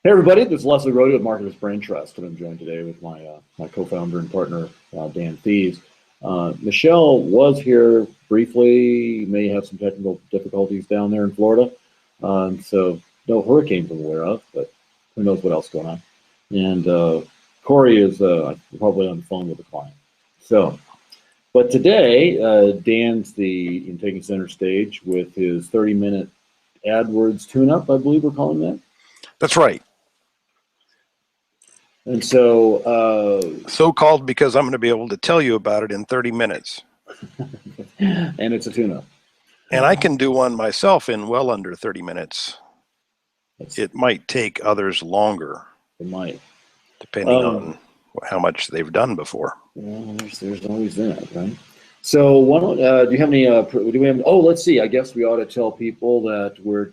Hey everybody, this is Leslie Rody with Marketers Brain Trust, and I'm joined today with my co-founder and partner, Dan Thies. Michelle was here briefly, may have some technical difficulties down there in Florida, so no hurricanes I'm aware of, but who knows what else is going on. And Corey is probably on the phone with a client. So, but today, Dan's taking center stage with his 30-minute Adwords tune-up, I believe we're calling that. That's right. And so... so-called because I'm going to be able to tell you about it in 30 minutes. And it's a tune-up. And I can do one myself in well under 30 minutes. It might take others longer. It might. Depending on how much they've done before. Well, there's always that, right? So, do you have any, let's see, I guess we ought to tell people that we're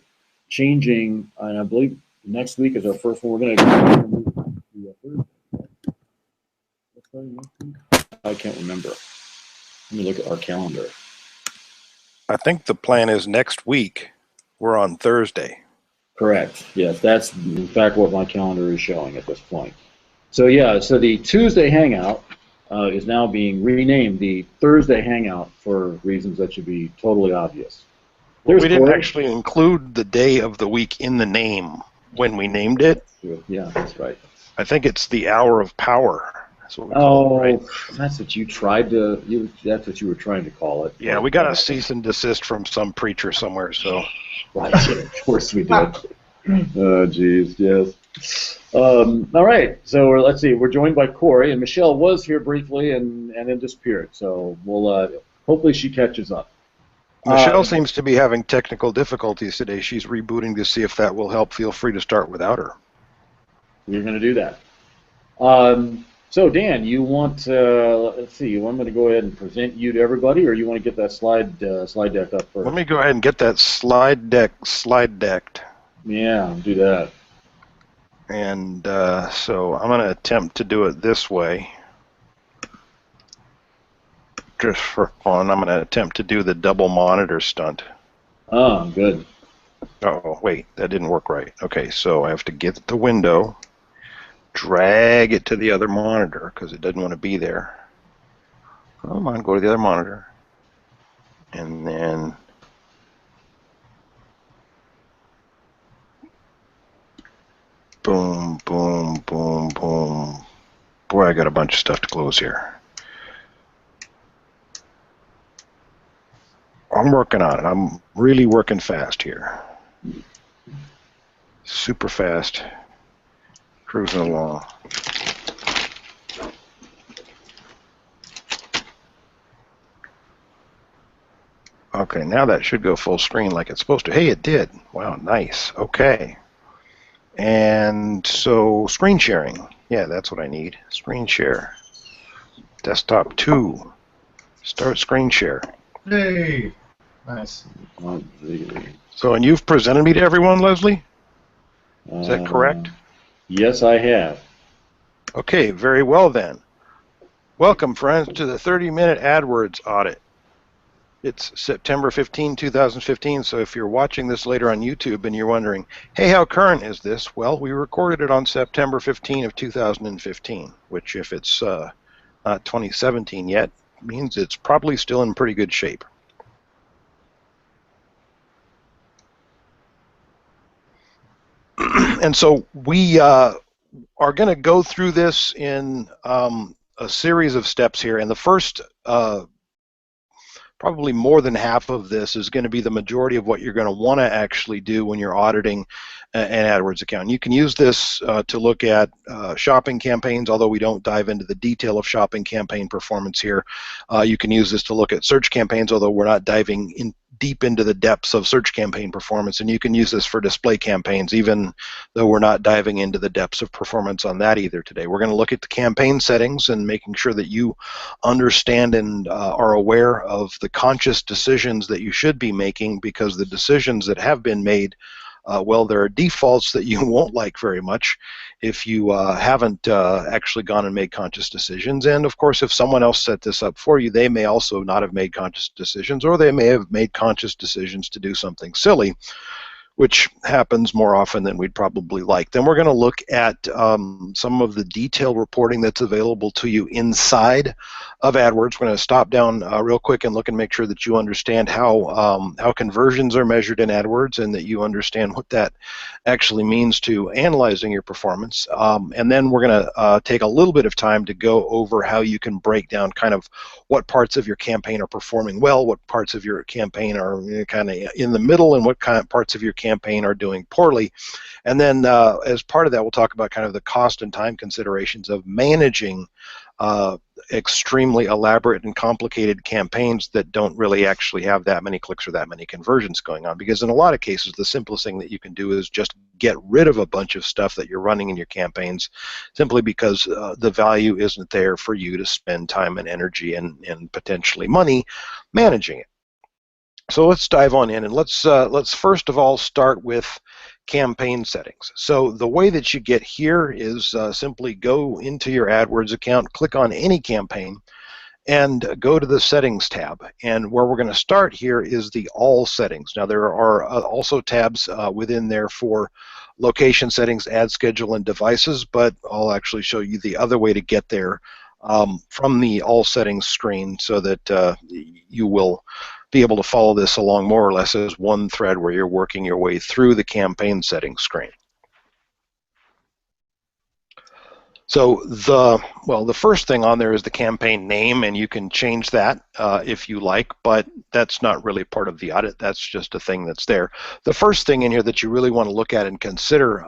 changing, and I believe next week is our first one. We're going to move to Thursday. I can't remember. Let me look at our calendar. I think the plan is next week. We're on Thursday. Correct. Yes, that's in fact what my calendar is showing at this point. So yeah, so the Tuesday Hangout is now being renamed the Thursday Hangout for reasons that should be totally obvious. We didn't actually include the day of the week in the name when we named it. Yeah, that's right. I think it's the hour of power. That's what we call it, right? That's what you tried to. That's what you were trying to call it. Yeah, we got a cease and desist from some preacher somewhere. So, right, of course we did. Oh, geez, yes. All right, so let's see. We're joined by Corey, and Michelle was here briefly and then disappeared. So we'll hopefully she catches up. Michelle seems to be having technical difficulties today. She's rebooting to see if that will help. Feel free to start without her. We're going to do that. So Dan, you want let's see. You want me to go ahead and present you to everybody, or you want to get that slide deck up first? Let me go ahead and get that slide decked. Yeah, do that. And so I'm going to attempt to do it this way. Just for fun, I'm going to attempt to do the double monitor stunt. Oh, good. Oh, wait, that didn't work right. Okay, so I have to get the window, drag it to the other monitor because it doesn't want to be there. Come on, go to the other monitor. And then boom, boom, boom, boom. Boy, I got a bunch of stuff to close here. I'm working on it. I'm really working fast here. Super fast. Cruising along. Okay, now that should go full screen like it's supposed to. Hey, it did. Wow, nice. Okay. And so screen sharing. Yeah, that's what I need. Screen share. Desktop 2. Start screen share. Hey. Nice. So, and you've presented me to everyone, Leslie? Is that correct? Yes, I have. Okay, very well then. Welcome, friends, to the 30-minute AdWords audit. It's September 15, 2015, so if you're watching this later on YouTube and you're wondering, hey, how current is this? Well, we recorded it on September 15 of 2015, which if it's not 2017 yet, means it's probably still in pretty good shape. And so we are going to go through this in a series of steps here. And the first, probably more than half of this is going to be the majority of what you're going to want to actually do when you're auditing an AdWords account. You can use this to look at shopping campaigns, although we don't dive into the detail of shopping campaign performance here. You can use this to look at search campaigns, although we're not diving in deep into the depths of search campaign performance, and you can use this for display campaigns, even though we're not diving into the depths of performance on that either today. We're going to look at the campaign settings and making sure that you understand and are aware of the conscious decisions that you should be making, because the decisions that have been made, well, there are defaults that you won't like very much if you haven't actually gone and made conscious decisions. And of course, if someone else set this up for you, they may also not have made conscious decisions, or they may have made conscious decisions to do something silly, which happens more often than we'd probably like. Then we're going to look at some of the detailed reporting that's available to you inside of AdWords. We're going to stop down real quick and look and make sure that you understand how conversions are measured in AdWords, and that you understand what that actually means to analyzing your performance. And then we're going to take a little bit of time to go over how you can break down kind of what parts of your campaign are performing well, what parts of your campaign are kind of in the middle, and what kind of parts of your campaign are doing poorly. And then as part of that, we'll talk about kind of the cost and time considerations of managing extremely elaborate and complicated campaigns that don't really actually have that many clicks or that many conversions going on. Because in a lot of cases, the simplest thing that you can do is just get rid of a bunch of stuff that you're running in your campaigns, simply because the value isn't there for you to spend time and energy and potentially money managing it. So let's dive on in, and let's first of all start with campaign settings. So the way that you get here is simply go into your AdWords account, click on any campaign, and go to the settings tab. And where we're going to start here is the all settings. Now there are also tabs within there for location settings, ad schedule, and devices, but I'll actually show you the other way to get there from the all settings screen, so that you will be able to follow this along more or less as one thread where you're working your way through the campaign settings screen. So the first thing on there is the campaign name, and you can change that if you like, but that's not really part of the audit. That's just a thing that's there. The first thing in here that you really want to look at and consider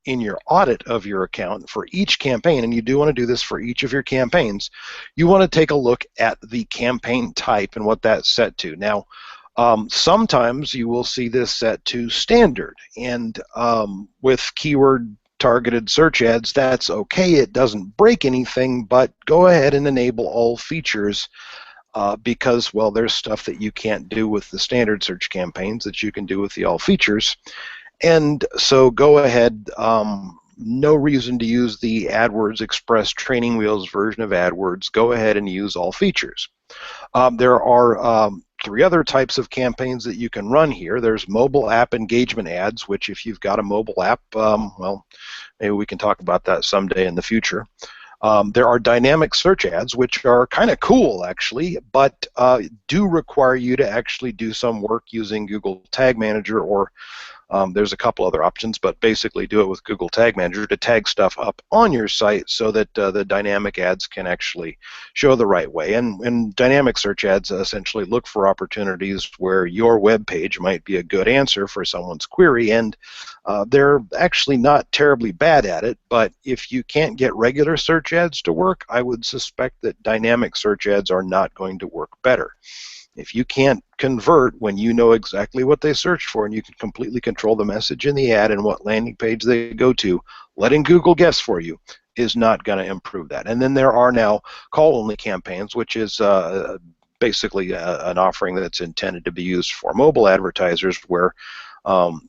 in your audit of your account for each campaign, and you do want to do this for each of your campaigns, you want to take a look at the campaign type and what that's set to. Now, sometimes you will see this set to standard, and with keyword targeted search ads, that's okay. It doesn't break anything, but go ahead and enable all features because, well, there's stuff that you can't do with the standard search campaigns that you can do with the all features. And so go ahead, no reason to use the AdWords Express Training Wheels version of AdWords. Go ahead and use all features. There are three other types of campaigns that you can run here. There's mobile app engagement ads, which if you've got a mobile app, well, maybe we can talk about that someday in the future. There are dynamic search ads, which are kind of cool, actually, but do require you to actually do some work using Google Tag Manager, or there's a couple other options, but basically do it with Google Tag Manager to tag stuff up on your site so that the dynamic ads can actually show the right way. And dynamic search ads essentially look for opportunities where your web page might be a good answer for someone's query, and they're actually not terribly bad at it, but if you can't get regular search ads to work, I would suspect that dynamic search ads are not going to work better. If you can't convert when you know exactly what they searched for and you can completely control the message in the ad and what landing page they go to, letting Google guess for you is not going to improve that. And then there are now call-only campaigns, which is basically an offering that's intended to be used for mobile advertisers, where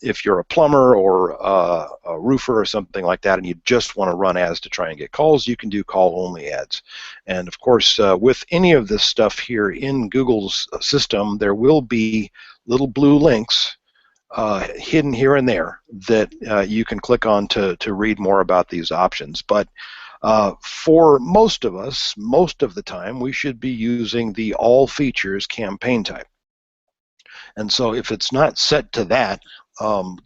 if you're a plumber or a roofer or something like that and you just want to run ads to try and get calls, you can do call-only ads. And of course, with any of this stuff here in Google's system, there will be little blue links hidden here and there that you can click on to read more about these options. But for most of us, most of the time, we should be using the all features campaign type. And so if it's not set to that,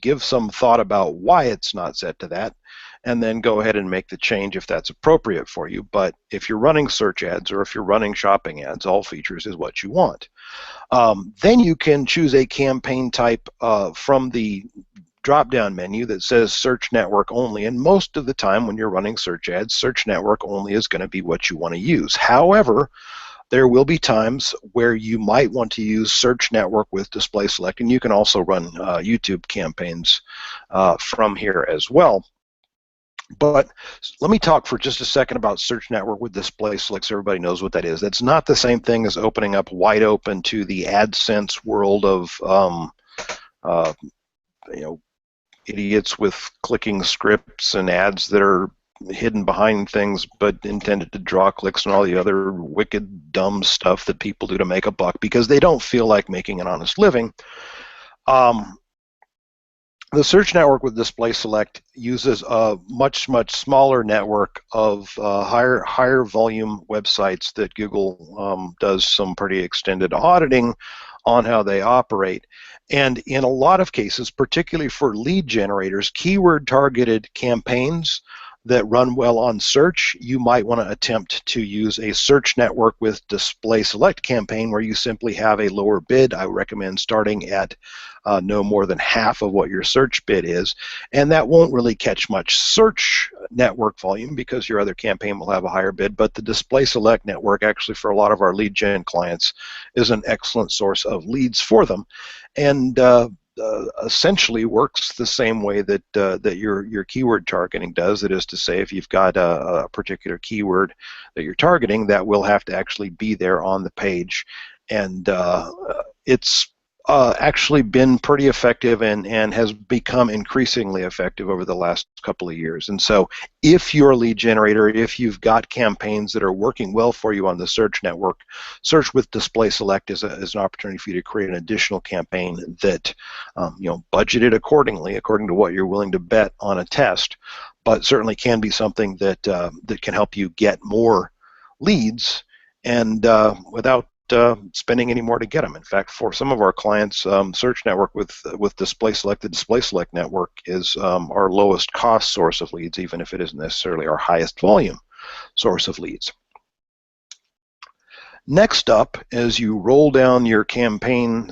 give some thought about why it's not set to that, and then go ahead and make the change if that's appropriate for you. But if you're running search ads or if you're running shopping ads, all features is what you want. Then you can choose a campaign type from the drop-down menu that says search network only, and most of the time when you're running search ads, search network only is going to be what you want to use. However, there will be times where you might want to use search network with display select, and you can also run YouTube campaigns from here as well. But let me talk for just a second about search network with display select so everybody knows what that is. That's not the same thing as opening up wide open to the AdSense world of idiots with clicking scripts and ads that are hidden behind things but intended to draw clicks and all the other wicked dumb stuff that people do to make a buck because they don't feel like making an honest living. The search network with display select uses a much smaller network of higher volume websites that Google does some pretty extended auditing on how they operate. And in a lot of cases, particularly for lead generators, keyword targeted campaigns that run well on search, you might want to attempt to use a search network with display select campaign where you simply have a lower bid. I recommend starting at no more than half of what your search bid is, and that won't really catch much search network volume because your other campaign will have a higher bid, but the display select network actually for a lot of our lead gen clients is an excellent source of leads for them, and essentially works the same way that that your keyword targeting does. It is to say, if you've got a particular keyword that you're targeting, that will have to actually be there on the page, and it's actually been pretty effective and has become increasingly effective over the last couple of years. And so if you're a lead generator, if you've got campaigns that are working well for you on the search network, search with display select is an opportunity for you to create an additional campaign that budgeted accordingly, according to what you're willing to bet on a test, but certainly can be something that that can help you get more leads and without spending any more to get them. In fact, for some of our clients, search network with display select, the display select network is our lowest cost source of leads, even if it isn't necessarily our highest volume source of leads. Next up, as you roll down your campaign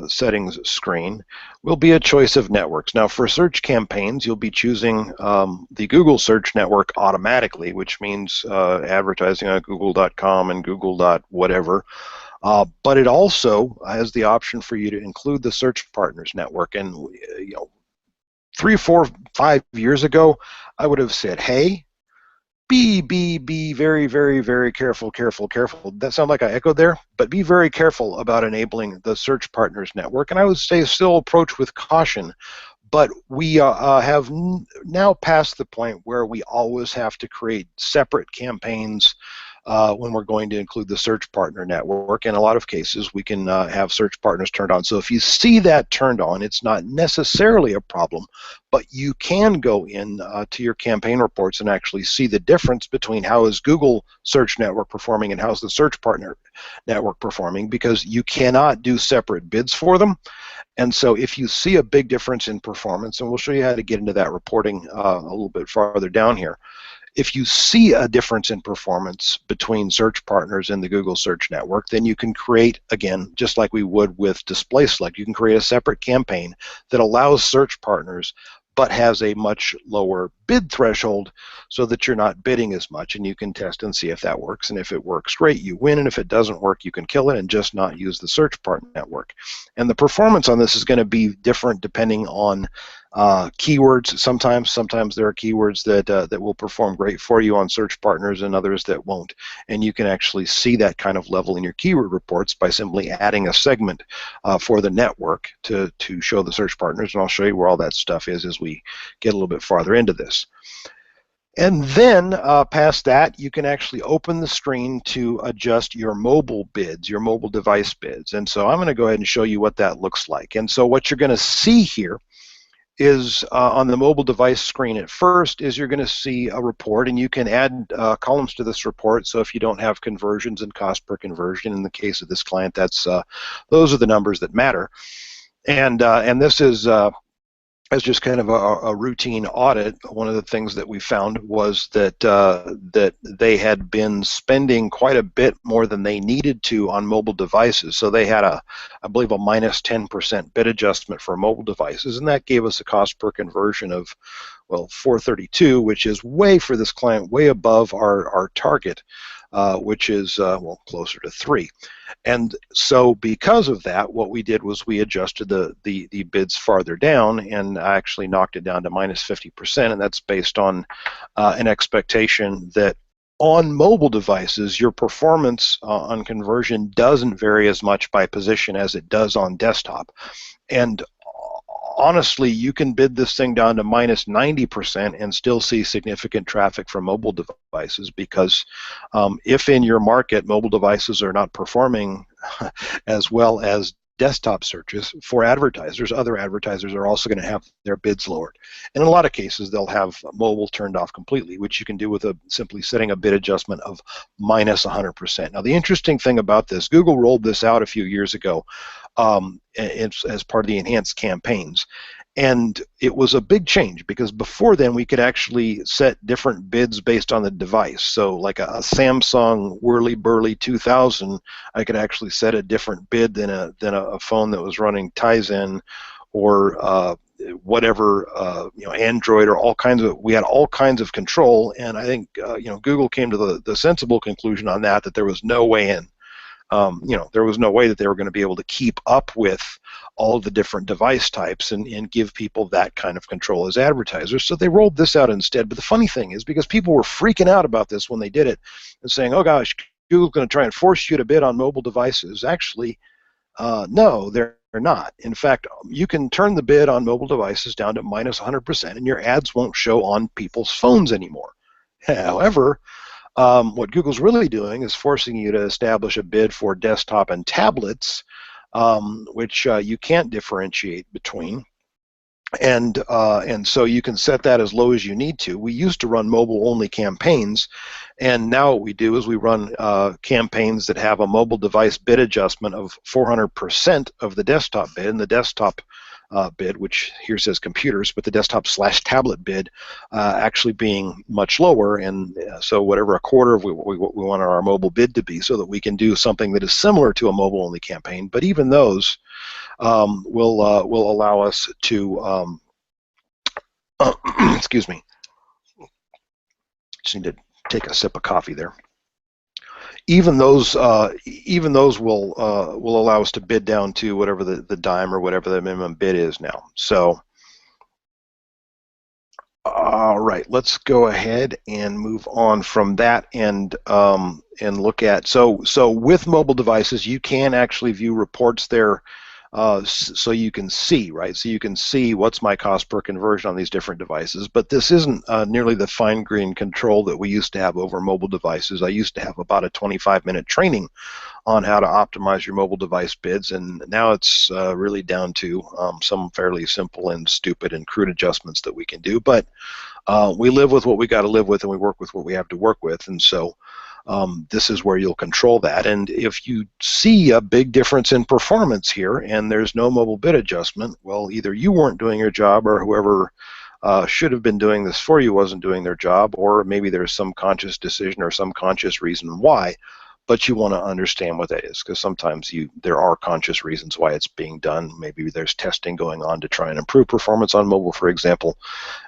settings screen, will be a choice of networks. Now, for search campaigns, you'll be choosing the Google search network automatically, which means advertising on google.com and google.whatever. But it also has the option for you to include the search partners network. And 3, 4, 5 years ago, I would have said, hey, be very careful. That sounds like I echoed there, but be very careful about enabling the search partners network. And I would say still approach with caution, but we have now passed the point where we always have to create separate campaigns when we're going to include the search partner network. In a lot of cases, we can have search partners turned on. So if you see that turned on, it's not necessarily a problem, but you can go in to your campaign reports and actually see the difference between how is Google search network performing and how's the search partner network performing, because you cannot do separate bids for them. And so if you see a big difference in performance, and we'll show you how to get into that reporting a little bit farther down here, if you see a difference in performance between search partners and the Google search network, then you can create, again, just like we would with display select, you can create a separate campaign that allows search partners but has a much lower bid threshold so that you're not bidding as much, and you can test and see if that works. And if it works, great, you win, and if it doesn't work, you can kill it and just not use the search partner network. And the performance on this is going to be different depending on keywords. Sometimes there are keywords that will perform great for you on search partners and others that won't, and you can actually see that kind of level in your keyword reports by simply adding a segment for the network to show the search partners, and I'll show you where all that stuff is as we get a little bit farther into this. And then past that, you can actually open the screen to adjust your mobile bids, your mobile device bids. And so I'm going to go ahead and show you what that looks like. And so what you're going to see here is on the mobile device screen at first is you're going to see a report, and you can add columns to this report. So if you don't have conversions and cost per conversion, in the case of this client, that's those are the numbers that matter. And this is as just kind of a routine audit. One of the things that we found was that that they had been spending quite a bit more than they needed to on mobile devices. So they had I believe a minus 10% bid adjustment for mobile devices, and that gave us a cost per conversion of, well, 432, which is way, for this client, way above our target, which is well, closer to 3. And so because of that, what we did was we adjusted the bids farther down, and I actually knocked it down to minus 50%, and that's based on an expectation that on mobile devices, your performance on conversion doesn't vary as much by position as it does on desktop. And honestly, you can bid this thing down to minus 90% and still see significant traffic from mobile devices, because if in your market mobile devices are not performing as well as desktop searches for advertisers, other advertisers are also going to have their bids lowered. And in a lot of cases, they'll have mobile turned off completely, which you can do with simply setting a bid adjustment of minus 100%. Now, the interesting thing about this, Google rolled this out a few years ago as part of the enhanced campaigns. And it was a big change because before then we could actually set different bids based on the device. So like a Samsung Whirly Burly 2000, I could actually set a different bid than a phone that was running Tizen or whatever, Android or all kinds of. We had all kinds of control, and I think Google came to the sensible conclusion on that there was no way in. There was no way that they were going to be able to keep up with all of the different device types and give people that kind of control as advertisers. So they rolled this out instead. But the funny thing is, because people were freaking out about this when they did it and saying, oh gosh, Google's going to try and force you to bid on mobile devices. Actually, no, they're not. In fact, you can turn the bid on mobile devices down to minus 100% and your ads won't show on people's phones anymore. However, what Google's really doing is forcing you to establish a bid for desktop and tablets, which you can't differentiate between, and so you can set that as low as you need to. We used to run mobile-only campaigns, and now what we do is we run campaigns that have a mobile device bid adjustment of 400% of the desktop bid, and the desktop bid, which here says computers, but the desktop/tablet bid actually being much lower, and so whatever a quarter of what we want our mobile bid to be, so that we can do something that is similar to a mobile-only campaign. But even those will allow us to excuse me. Just need to take a sip of coffee there. Even those will allow us to bid down to whatever the dime or whatever the minimum bid is now. So, all right, let's go ahead and move on from that and look at so with mobile devices you can actually view reports there. So you can see, right? So you can see what's my cost per conversion on these different devices, but this isn't nearly the fine-grained control that we used to have over mobile devices. I used to have about a 25-minute training on how to optimize your mobile device bids, and now it's really down to some fairly simple and stupid and crude adjustments that we can do, but we live with what we got to live with and we work with what we have to work with, and so this is where you'll control that. And if you see a big difference in performance here and there's no mobile bid adjustment, well, either you weren't doing your job or whoever should have been doing this for you wasn't doing their job, or maybe there's some conscious decision or some conscious reason why. But you want to understand what that is, because sometimes there are conscious reasons why it's being done. Maybe there's testing going on to try and improve performance on mobile, for example.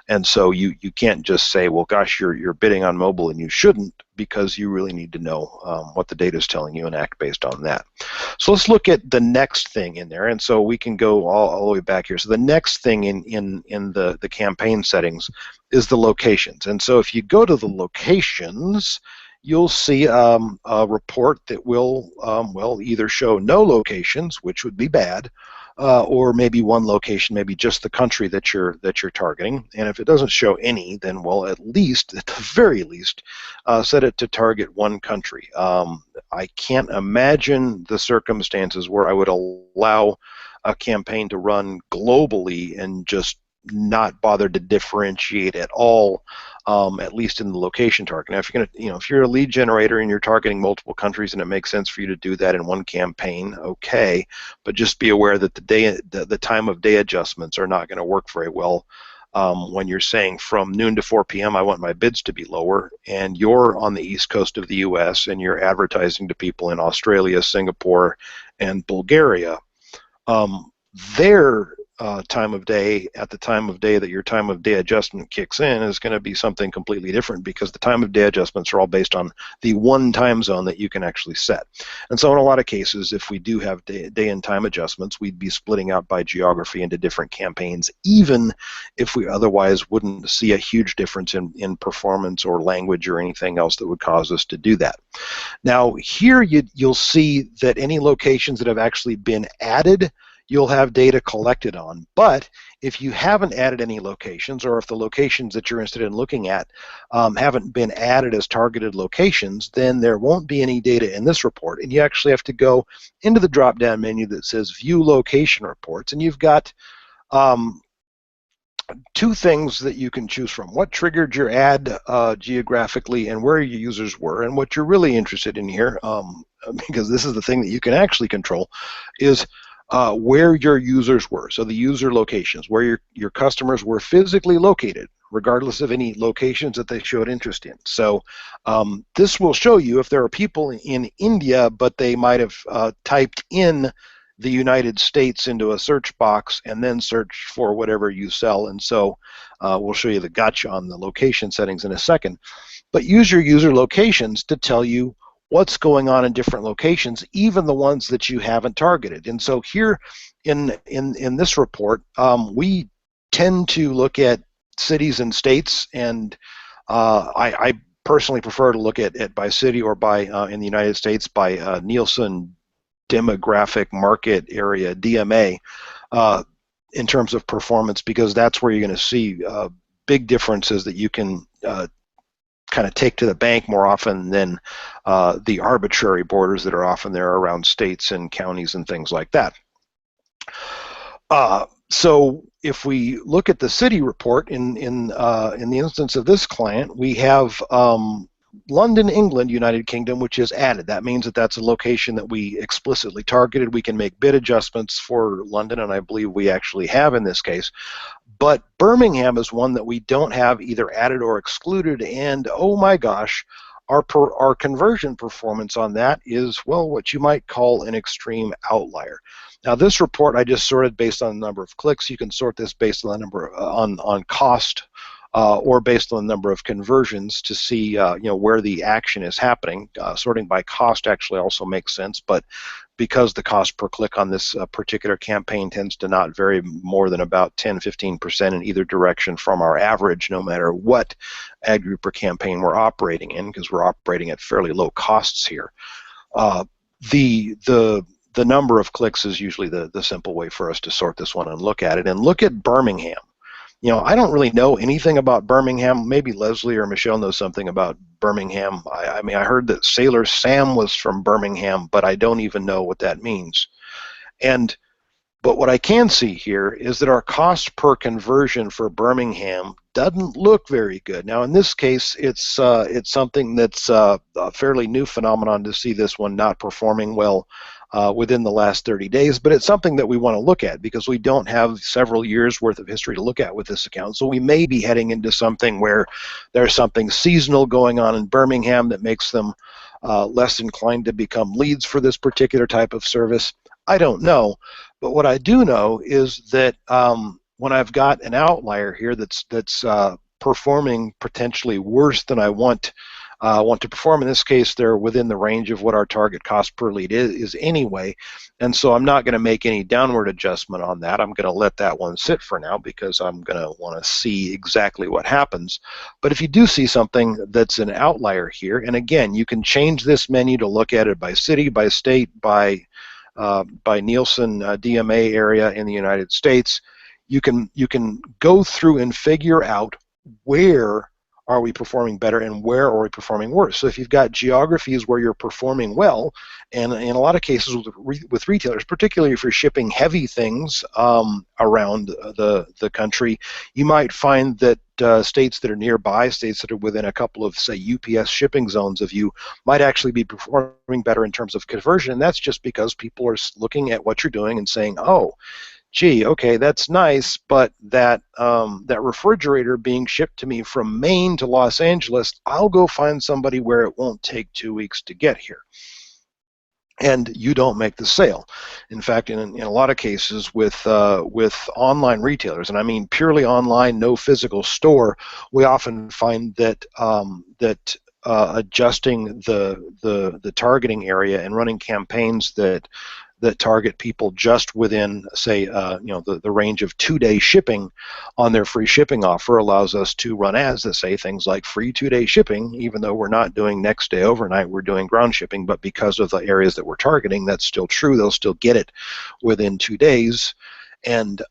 And so you can't just say, well, gosh, you're bidding on mobile and you shouldn't, because you really need to know what the data is telling you and act based on that. So let's look at the next thing in there. And so we can go all the way back here. So the next thing in the campaign settings is the locations. And so if you go to the locations, you'll see a report that will either show no locations, which would be bad, or maybe one location, maybe just the country that you're targeting. And if it doesn't show any, then at the very least, set it to target one country. I can't imagine the circumstances where I would allow a campaign to run globally and just not bother to differentiate at all, at least in the location target. Now, if you're a lead generator and you're targeting multiple countries and it makes sense for you to do that in one campaign, okay, but just be aware that the time of day adjustments are not going to work very well when you're saying from noon to 4 p.m. I want my bids to be lower, and you're on the east coast of the U.S. and you're advertising to people in Australia, Singapore, and Bulgaria. Their time of day at the time of day that your time of day adjustment kicks in is going to be something completely different, because the time of day adjustments are all based on the one time zone that you can actually set. And so in a lot of cases, if we do have day and time adjustments, we'd be splitting out by geography into different campaigns, even if we otherwise wouldn't see a huge difference in performance or language or anything else that would cause us to do that. Now here you'll see that any locations that have actually been added, you'll have data collected on. But if you haven't added any locations, or if the locations that you're interested in looking at haven't been added as targeted locations, then there won't be any data in this report, and you actually have to go into the drop-down menu that says View Location Reports, and you've got two things that you can choose from: what triggered your ad geographically and where your users were. And what you're really interested in here, because this is the thing that you can actually control, is where your users were. So the user locations, where your customers were physically located, regardless of any locations that they showed interest in. So this will show you if there are people in India, but they might have typed in the United States into a search box and then search for whatever you sell. And so we'll show you the gotcha on the location settings in a second. But use your user locations to tell you what's going on in different locations, even the ones that you haven't targeted. And so here in this report, we tend to look at cities and states, and I personally prefer to look at by city, or by in the United States by Nielsen Demographic Market Area, DMA, in terms of performance, because that's where you're going to see big differences that you can kind of take to the bank more often than the arbitrary borders that are often there around states and counties and things like that. So if we look at the city report, in the instance of this client, we have London, England, United Kingdom, which is added. That means that that's a location that we explicitly targeted. We can make bid adjustments for London, and I believe we actually have in this case. But Birmingham is one that we don't have either added or excluded, and oh my gosh, our conversion performance on that is, well, what you might call an extreme outlier. Now, this report I just sorted based on the number of clicks. You can sort this based on the number on cost, or based on the number of conversions to see where the action is happening. Sorting by cost actually also makes sense, but because the cost per click on this particular campaign tends to not vary more than about 10-15% in either direction from our average, no matter what ad group or campaign we're operating in, because we're operating at fairly low costs here. The number of clicks is usually the simple way for us to sort this one and look at it. And look at Birmingham. I don't really know anything about Birmingham. Maybe Leslie or Michelle knows something about Birmingham. I mean, I heard that Sailor Sam was from Birmingham, but I don't even know what that means. But what I can see here is that our cost per conversion for Birmingham doesn't look very good. Now, in this case, it's something that's a fairly new phenomenon to see this one not performing well within the last 30 days, but it's something that we want to look at because we don't have several years worth of history to look at with this account. So we may be heading into something where there's something seasonal going on in Birmingham that makes them less inclined to become leads for this particular type of service. I don't know, but what I do know is that when I've got an outlier here that's performing potentially worse than I want to perform. In this case, they're within the range of what our target cost per lead is anyway, and so I'm not going to make any downward adjustment on that. I'm going to let that one sit for now because I'm going to want to see exactly what happens. But if you do see something that's an outlier here, and again, you can change this menu to look at it by city, by state, by Nielsen DMA area in the United States, you can go through and figure out where are we performing better and where are we performing worse. So if you've got geographies where you're performing well, and in a lot of cases with retailers, particularly if you're shipping heavy things around the country, you might find that states that are nearby, states that are within a couple of, say, UPS shipping zones of you, might actually be performing better in terms of conversion, and that's just because people are looking at what you're doing and saying, oh, gee, okay, that's nice, but that refrigerator being shipped to me from Maine to Los Angeles, I'll go find somebody where it won't take 2 weeks to get here. And you don't make the sale. In fact, in a lot of cases with online retailers, and I mean purely online, no physical store, we often find that adjusting the targeting area and running campaigns that target people just within, say, the range of 2-day shipping on their free shipping offer allows us to run ads that say things like free 2-day shipping, even though we're not doing next day overnight, we're doing ground shipping, but because of the areas that we're targeting, that's still true. They'll still get it within 2 days. and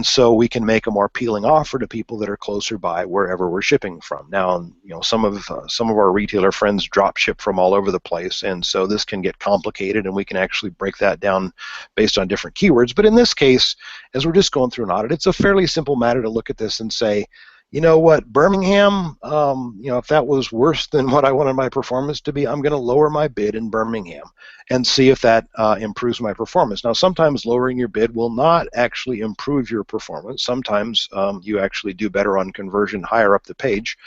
so we can make a more appealing offer to people that are closer by wherever we're shipping from. Now, some of our retailer friends drop ship from all over the place, and so this can get complicated, and we can actually break that down based on different keywords. But in this case, as we're just going through an audit, it's a fairly simple matter to look at this and say, you know what, Birmingham, if that was worse than what I wanted my performance to be, I'm going to lower my bid in Birmingham and see if that improves my performance. Now, sometimes lowering your bid will not actually improve your performance. Sometimes you actually do better on conversion higher up the page.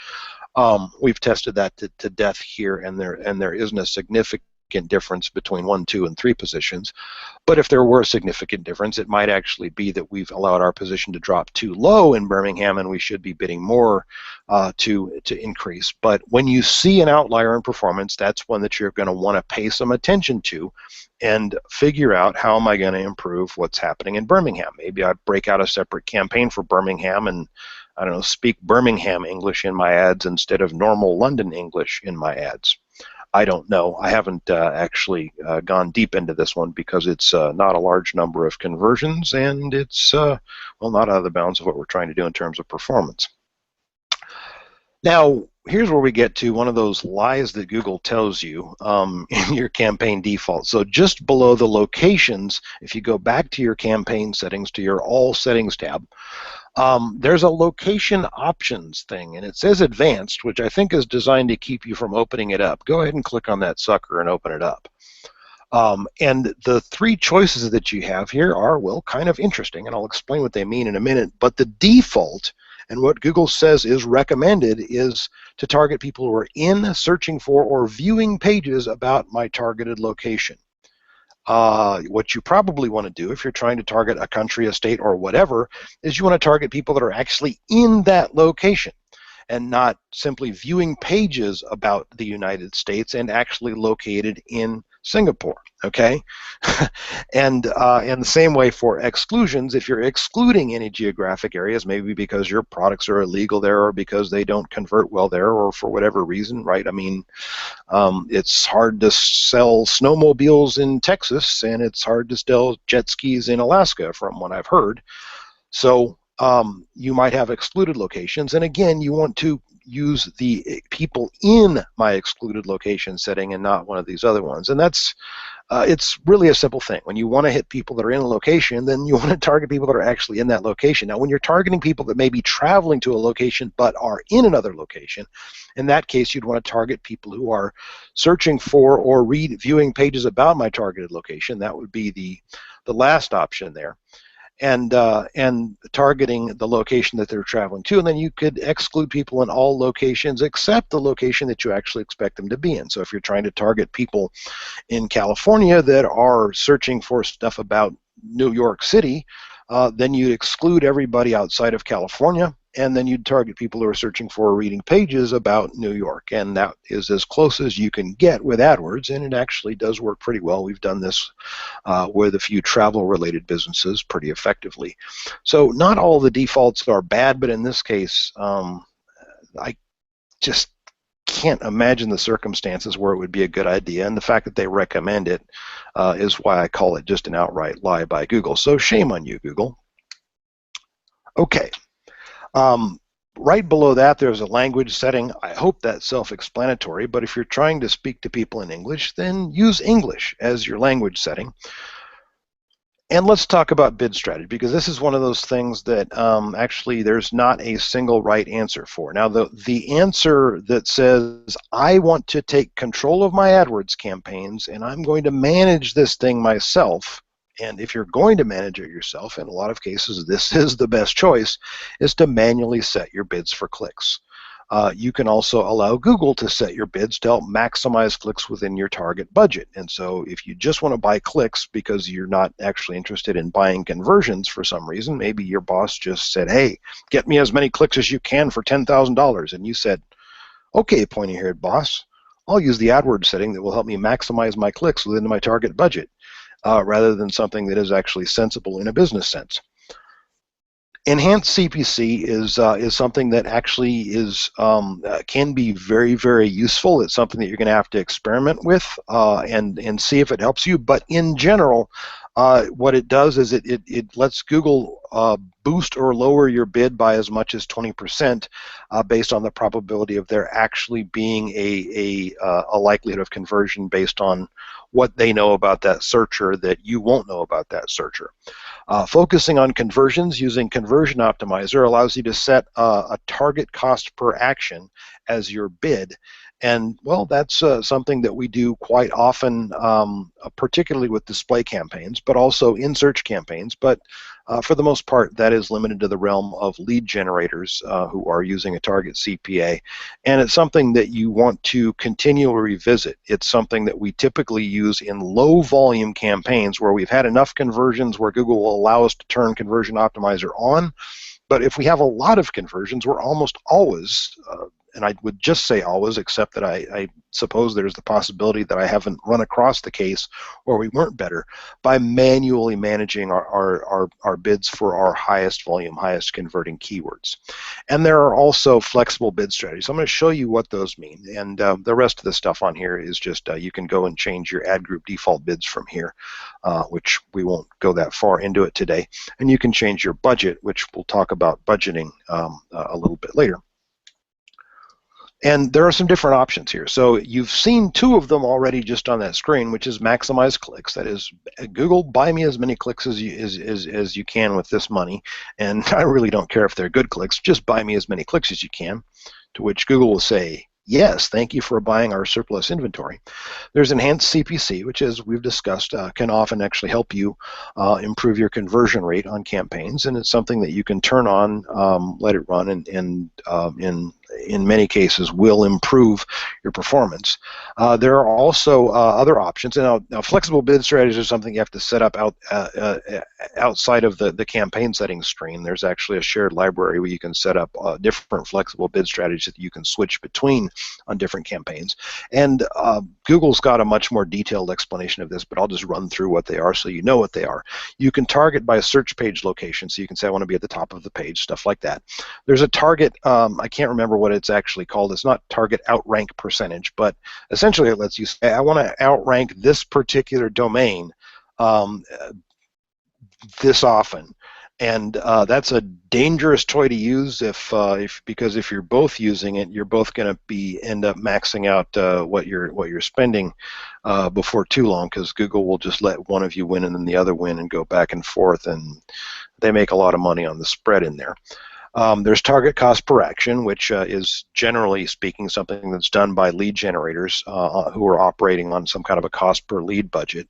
We've tested that to death here, and there isn't a significant difference between 1, 2, and 3 positions. But if there were a significant difference, it might actually be that we've allowed our position to drop too low in Birmingham, and we should be bidding more to increase. But when you see an outlier in performance, that's one that you're going to want to pay some attention to and figure out, how am I going to improve what's happening in Birmingham? Maybe I break out a separate campaign for Birmingham and, I don't know, speak Birmingham English in my ads instead of normal London English in my ads. I don't know. I haven't actually gone deep into this one because it's not a large number of conversions, and it's well, not out of the bounds of what we're trying to do in terms of performance. Now, here's where we get to one of those lies that Google tells you in your campaign default. So just below the locations, if you go back to your campaign settings, to your All Settings tab, there's a location options thing, and it says advanced, which I think is designed to keep you from opening it up. Go ahead and click on that sucker and open it up. And the 3 choices that you have here are, well, kind of interesting, and I'll explain what they mean in a minute. But the default, and what Google says is recommended, is to target people who are in, searching for, or viewing pages about my targeted location. What you probably want to do if you're trying to target a country, a state, or whatever, is you want to target people that are actually in that location and not simply viewing pages about the United States and actually located in Singapore, okay? And in the same way for exclusions, if you're excluding any geographic areas, maybe because your products are illegal there, or because they don't convert well there, or for whatever reason, right? I mean, it's hard to sell snowmobiles in Texas, and it's hard to sell jet skis in Alaska, from what I've heard. So you might have excluded locations, and again, you want to use the people in my excluded location setting and not one of these other ones. And that's it's really a simple thing. When you want to hit people that are in a location, then you want to target people that are actually in that location. Now, when you're targeting people that may be traveling to a location but are in another location, in that case, you'd want to target people who are searching for or viewing pages about my targeted location. That would be the last option there. And targeting the location that they're traveling to, and then you could exclude people in all locations except the location that you actually expect them to be in. So if you're trying to target people in California that are searching for stuff about New York City, then you'd exclude everybody outside of California, and then you'd target people who are searching for or reading pages about New York. And that is as close as you can get with AdWords, and it actually does work pretty well. We've done this with a few travel-related businesses pretty effectively. So not all the defaults are bad, but in this case, I just can't imagine the circumstances where it would be a good idea, and the fact that they recommend it is why I call it just an outright lie by Google. So shame on you, Google. Okay. Right below that, there's a language setting. I hope that's self-explanatory, but if you're trying to speak to people in English, then use English as your language setting. And let's talk about bid strategy, because this is one of those things that actually there's not a single right answer for. Now, the answer that says, I want to take control of my AdWords campaigns and I'm going to manage this thing myself, and if you're going to manage it yourself, in a lot of cases this is the best choice, is to manually set your bids for clicks. You can also allow Google to set your bids to help maximize clicks within your target budget. And so if you just want to buy clicks because you're not actually interested in buying conversions for some reason, maybe your boss just said, hey, get me as many clicks as you can for $10,000. And you said, okay, pointy-haired boss, I'll use the AdWords setting that will help me maximize my clicks within my target budget. Rather than something that is actually sensible in a business sense. Enhanced CPC is something that actually is can be very, very useful. It's something that you're going to have to experiment with and see if it helps you. But in general, What it does is it lets Google boost or lower your bid by as much as 20% based on the probability of there actually being a likelihood of conversion based on what they know about that searcher that you won't know about that searcher. Focusing on conversions using Conversion Optimizer allows you to set a target cost per action as your bid. And, well, that's something that we do quite often, particularly with display campaigns, but also in search campaigns. But for the most part, that is limited to the realm of lead generators who are using a target CPA. And it's something that you want to continually revisit. It's something that we typically use in low volume campaigns where we've had enough conversions where Google will allow us to turn Conversion Optimizer on. But if we have a lot of conversions, we're almost always, and I would just say always, except that I suppose there's the possibility that I haven't run across the case where we weren't better, by manually managing our bids for our highest volume, highest converting keywords. And there are also flexible bid strategies. I'm going to show you what those mean. And the rest of the stuff on here is just you can go and change your ad group default bids from here, which we won't go that far into it today. And you can change your budget, which we'll talk about budgeting a little bit later. And there are some different options here. So you've seen two of them already just on that screen, which is maximize clicks. That is, Google, buy me as many clicks as you can with this money. And I really don't care if they're good clicks. Just buy me as many clicks as you can. To which Google will say, yes, thank you for buying our surplus inventory. There's enhanced CPC, which, as we've discussed, can often actually help you improve your conversion rate on campaigns. And it's something that you can turn on, let it run, and in many cases will improve your performance. There are also other options. And now flexible bid strategies are something you have to set up outside of the campaign settings screen. There's actually a shared library where you can set up different flexible bid strategies that you can switch between on different campaigns. And Google's got a much more detailed explanation of this, but I'll just run through what they are so you know what they are. You can target by search page location, so you can say I want to be at the top of the page, stuff like that. There's a target, I can't remember what it's actually called. It's not target outrank percentage, but essentially it lets you say I want to outrank this particular domain this often. And that's a dangerous toy to use because if you're both using it, you're both going to end up maxing out what you're spending before too long, because Google will just let one of you win and then the other win and go back and forth, and they make a lot of money on the spread in there. There's target cost per action, which is generally speaking something that's done by lead generators who are operating on some kind of a cost per lead budget.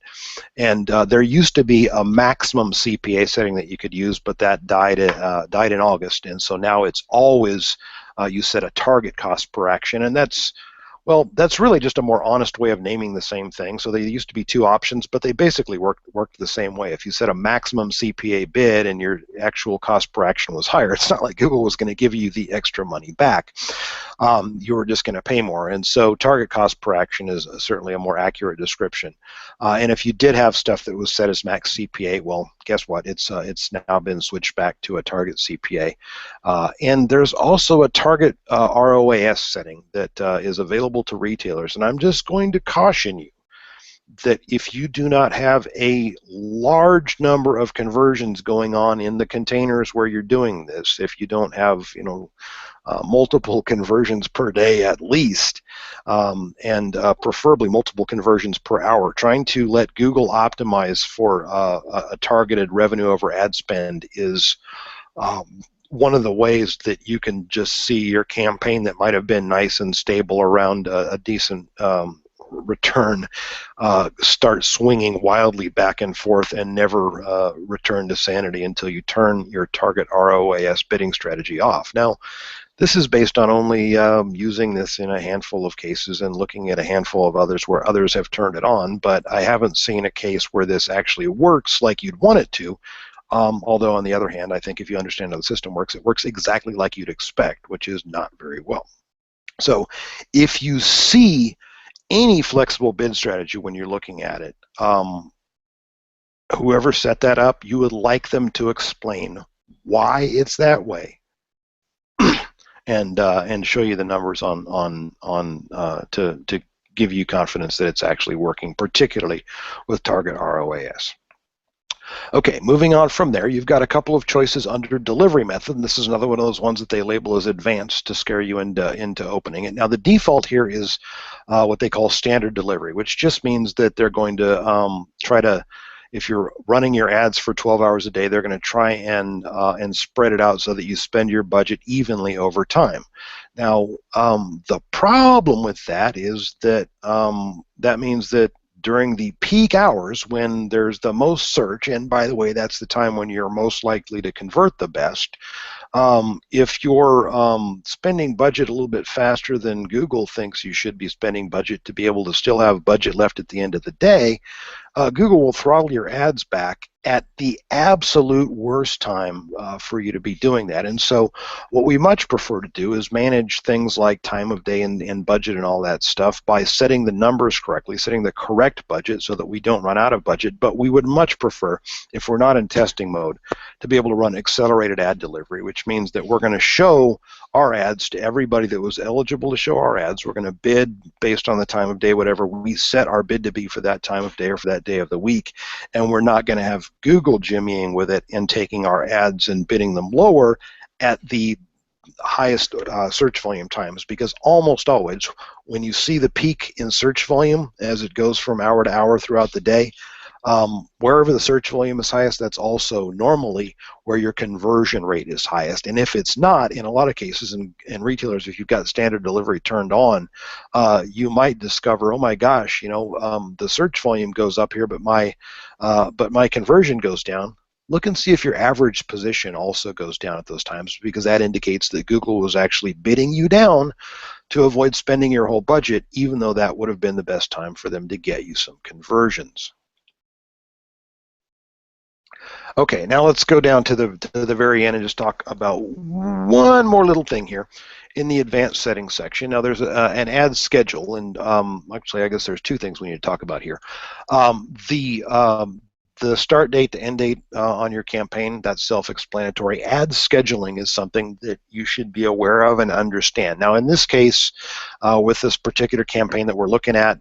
And there used to be a maximum CPA setting that you could use, but that died in August. And so now it's always you set a target cost per action, and that's really just a more honest way of naming the same thing. So there used to be two options, but they basically worked the same way. If you set a maximum CPA bid and your actual cost per action was higher, it's not like Google was going to give you the extra money back. You were just going to pay more. And so target cost per action is certainly a more accurate description. And if you did have stuff that was set as max CPA, well, guess what? It's now been switched back to a target CPA. And there's also a target ROAS setting that is available to retailers. And I'm just going to caution you that if you do not have a large number of conversions going on in the containers where you're doing this, if you don't have, multiple conversions per day at least, and preferably multiple conversions per hour, trying to let Google optimize for a targeted revenue over ad spend is one of the ways that you can just see your campaign that might have been nice and stable around a decent return start swinging wildly back and forth and never return to sanity until you turn your target ROAS bidding strategy off. Now, this is based on only using this in a handful of cases and looking at a handful of others where others have turned it on, but I haven't seen a case where this actually works like you'd want it to. Although, on the other hand, I think if you understand how the system works, it works exactly like you'd expect, which is not very well. So if you see any flexible bid strategy when you're looking at it, whoever set that up, you would like them to explain why it's that way, and show you the numbers to give you confidence that it's actually working, particularly with target ROAS. Okay, moving on from there, you've got a couple of choices under delivery method, and this is another one of those ones that they label as advanced to scare you into opening it. Now, the default here is what they call standard delivery, which just means that they're going to try to, if you're running your ads for 12 hours a day, they're going to try and spread it out so that you spend your budget evenly over time. Now, the problem with that is that that means that during the peak hours when there's the most search, and by the way, that's the time when you're most likely to convert the best, if you're spending budget a little bit faster than Google thinks you should be spending budget to be able to still have budget left at the end of the day, Google will throttle your ads back at the absolute worst time for you to be doing that. And so what we much prefer to do is manage things like time of day and budget and all that stuff by setting the numbers correctly, setting the correct budget so that we don't run out of budget. But we would much prefer, if we're not in testing mode, to be able to run accelerated ad delivery, which means that we're going to show our ads to everybody that was eligible to show our ads. We're going to bid based on the time of day, whatever we set our bid to be for that time of day or for that day of the week, and we're not going to have Google jimmying with it and taking our ads and bidding them lower at the highest search volume times, because almost always when you see the peak in search volume as it goes from hour to hour throughout the day, wherever the search volume is highest, that's also normally where your conversion rate is highest. And if it's not, in a lot of cases, in retailers, if you've got standard delivery turned on, you might discover, oh my gosh, the search volume goes up here, but my conversion goes down. Look and see if your average position also goes down at those times, because that indicates that Google was actually bidding you down to avoid spending your whole budget, even though that would have been the best time for them to get you some conversions. Okay, now let's go down to the very end and just talk about one more little thing here in the advanced settings section. Now there's an ad schedule, and actually I guess there's two things we need to talk about here. The start date to end date on your campaign, that's self-explanatory. Ad scheduling is something that you should be aware of and understand. Now in this case, with this particular campaign that we're looking at,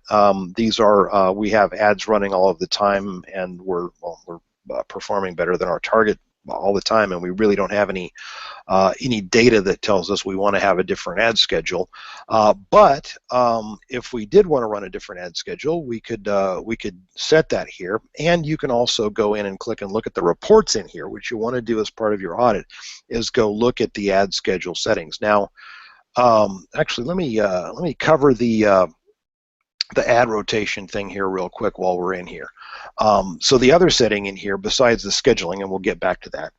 these are we have ads running all of the time, and we're performing better than our target all the time, and we really don't have any data that tells us we want to have a different ad schedule. But if we did want to run a different ad schedule, we could set that here, and you can also go in and click and look at the reports in here. What you want to do as part of your audit is go look at the ad schedule settings. Now, actually, let me cover the ad rotation thing here real quick while we're in here. So the other setting in here, besides the scheduling, and we'll get back to that,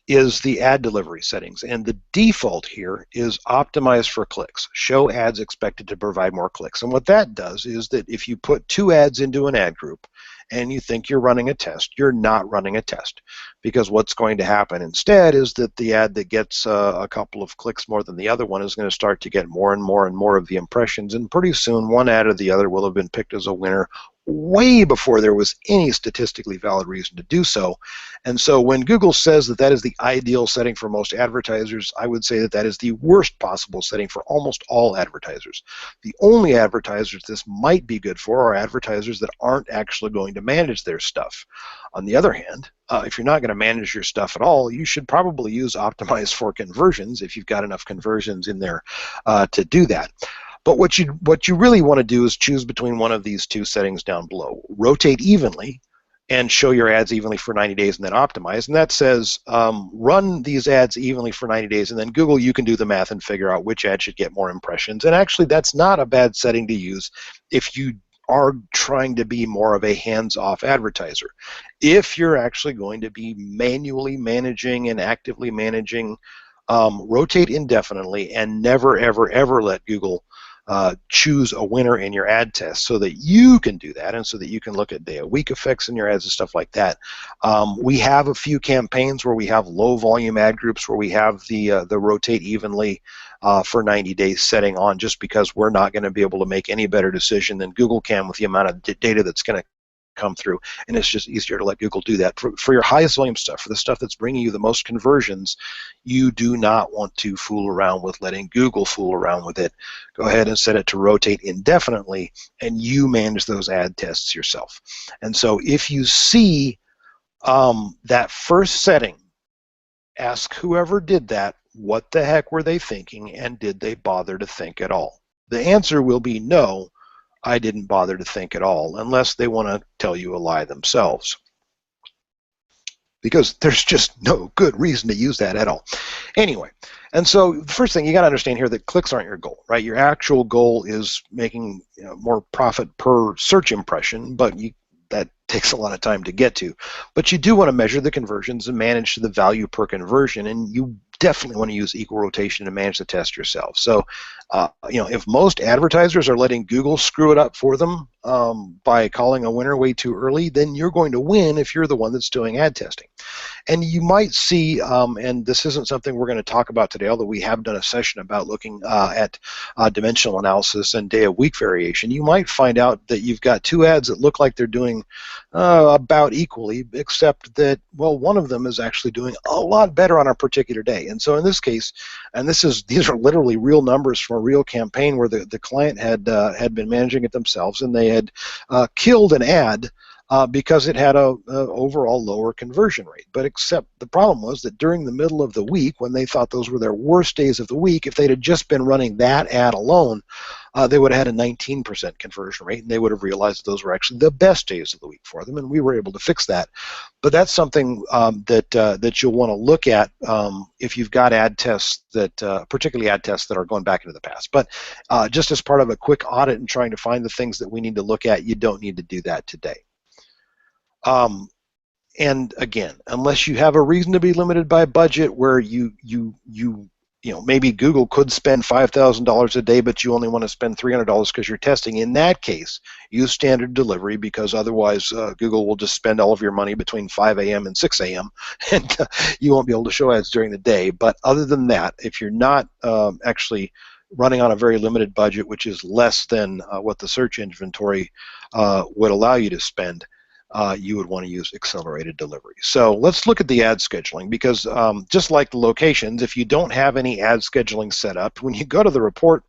is the ad delivery settings. And the default here is optimize for clicks. Show ads expected to provide more clicks. And what that does is that if you put two ads into an ad group and you think you're running a test, you're not running a test. Because what's going to happen instead is that the ad that gets a couple of clicks more than the other one is going to start to get more and more and more of the impressions, and pretty soon one ad or the other will have been picked as a winner way before there was any statistically valid reason to do so. And so when Google says that that is the ideal setting for most advertisers, I would say that that is the worst possible setting for almost all advertisers. The only advertisers this might be good for are advertisers that aren't actually going to manage their stuff. On the other hand, if you're not going to manage your stuff at all, you should probably use optimize for conversions if you've got enough conversions in there to do that. But what you really want to do is choose between one of these two settings down below. Rotate evenly and show your ads evenly for 90 days and then optimize. And that says run these ads evenly for 90 days, and then Google, you can do the math and figure out which ad should get more impressions. And actually, that's not a bad setting to use if you are trying to be more of a hands-off advertiser. If you're actually going to be manually managing and actively managing, rotate indefinitely and never, ever, ever let Google choose a winner in your ad test, so that you can do that and so that you can look at day-of-week effects in your ads and stuff like that. We have a few campaigns where we have low-volume ad groups where we have the rotate evenly for 90 days setting on, just because we're not going to be able to make any better decision than Google can with the amount of data that's going to come through, and it's just easier to let Google do that. For your highest volume stuff, for the stuff that's bringing you the most conversions, you do not want to fool around with letting Google fool around with it. Go ahead and set it to rotate indefinitely, and you manage those ad tests yourself. And so if you see that first setting, ask whoever did that, what the heck were they thinking, and did they bother to think at all? The answer will be no, I didn't bother to think at all, unless they want to tell you a lie themselves, because there's just no good reason to use that at all. Anyway, and so the first thing you got to understand here that clicks aren't your goal, right? Your actual goal is making more profit per search impression, but that takes a lot of time to get to. But you do want to measure the conversions and manage the value per conversion, and you definitely want to use equal rotation to manage the test yourself. So, if most advertisers are letting Google screw it up for them by calling a winner way too early, then you're going to win if you're the one that's doing ad testing. And you might see, and this isn't something we're going to talk about today, although we have done a session about looking at dimensional analysis and day-of-week variation, you might find out that you've got two ads that look like they're doing about equally, except that, well, one of them is actually doing a lot better on a particular day. And so in this case, and these are literally real numbers from a real campaign where the client had been managing it themselves, and they had killed an ad because it had a overall lower conversion rate. But except the problem was that during the middle of the week, when they thought those were their worst days of the week, if they'd have just been running that ad alone, they would have had a 19% conversion rate, and they would have realized those were actually the best days of the week for them, and we were able to fix that. But that's something that you'll want to look at if you've got ad tests that, particularly ad tests that are going back into the past. But just as part of a quick audit and trying to find the things that we need to look at, you don't need to do that today. And again, unless you have a reason to be limited by budget where maybe Google could spend $5,000 a day, but you only want to spend $300 because you're testing. In that case, use standard delivery, because otherwise Google will just spend all of your money between 5 a.m. and 6 a.m. and you won't be able to show ads during the day. But other than that, if you're not actually running on a very limited budget, which is less than what the search inventory would allow you to spend, you would want to use accelerated delivery. So let's look at the ad scheduling, because just like the locations, if you don't have any ad scheduling set up, when you go to the report,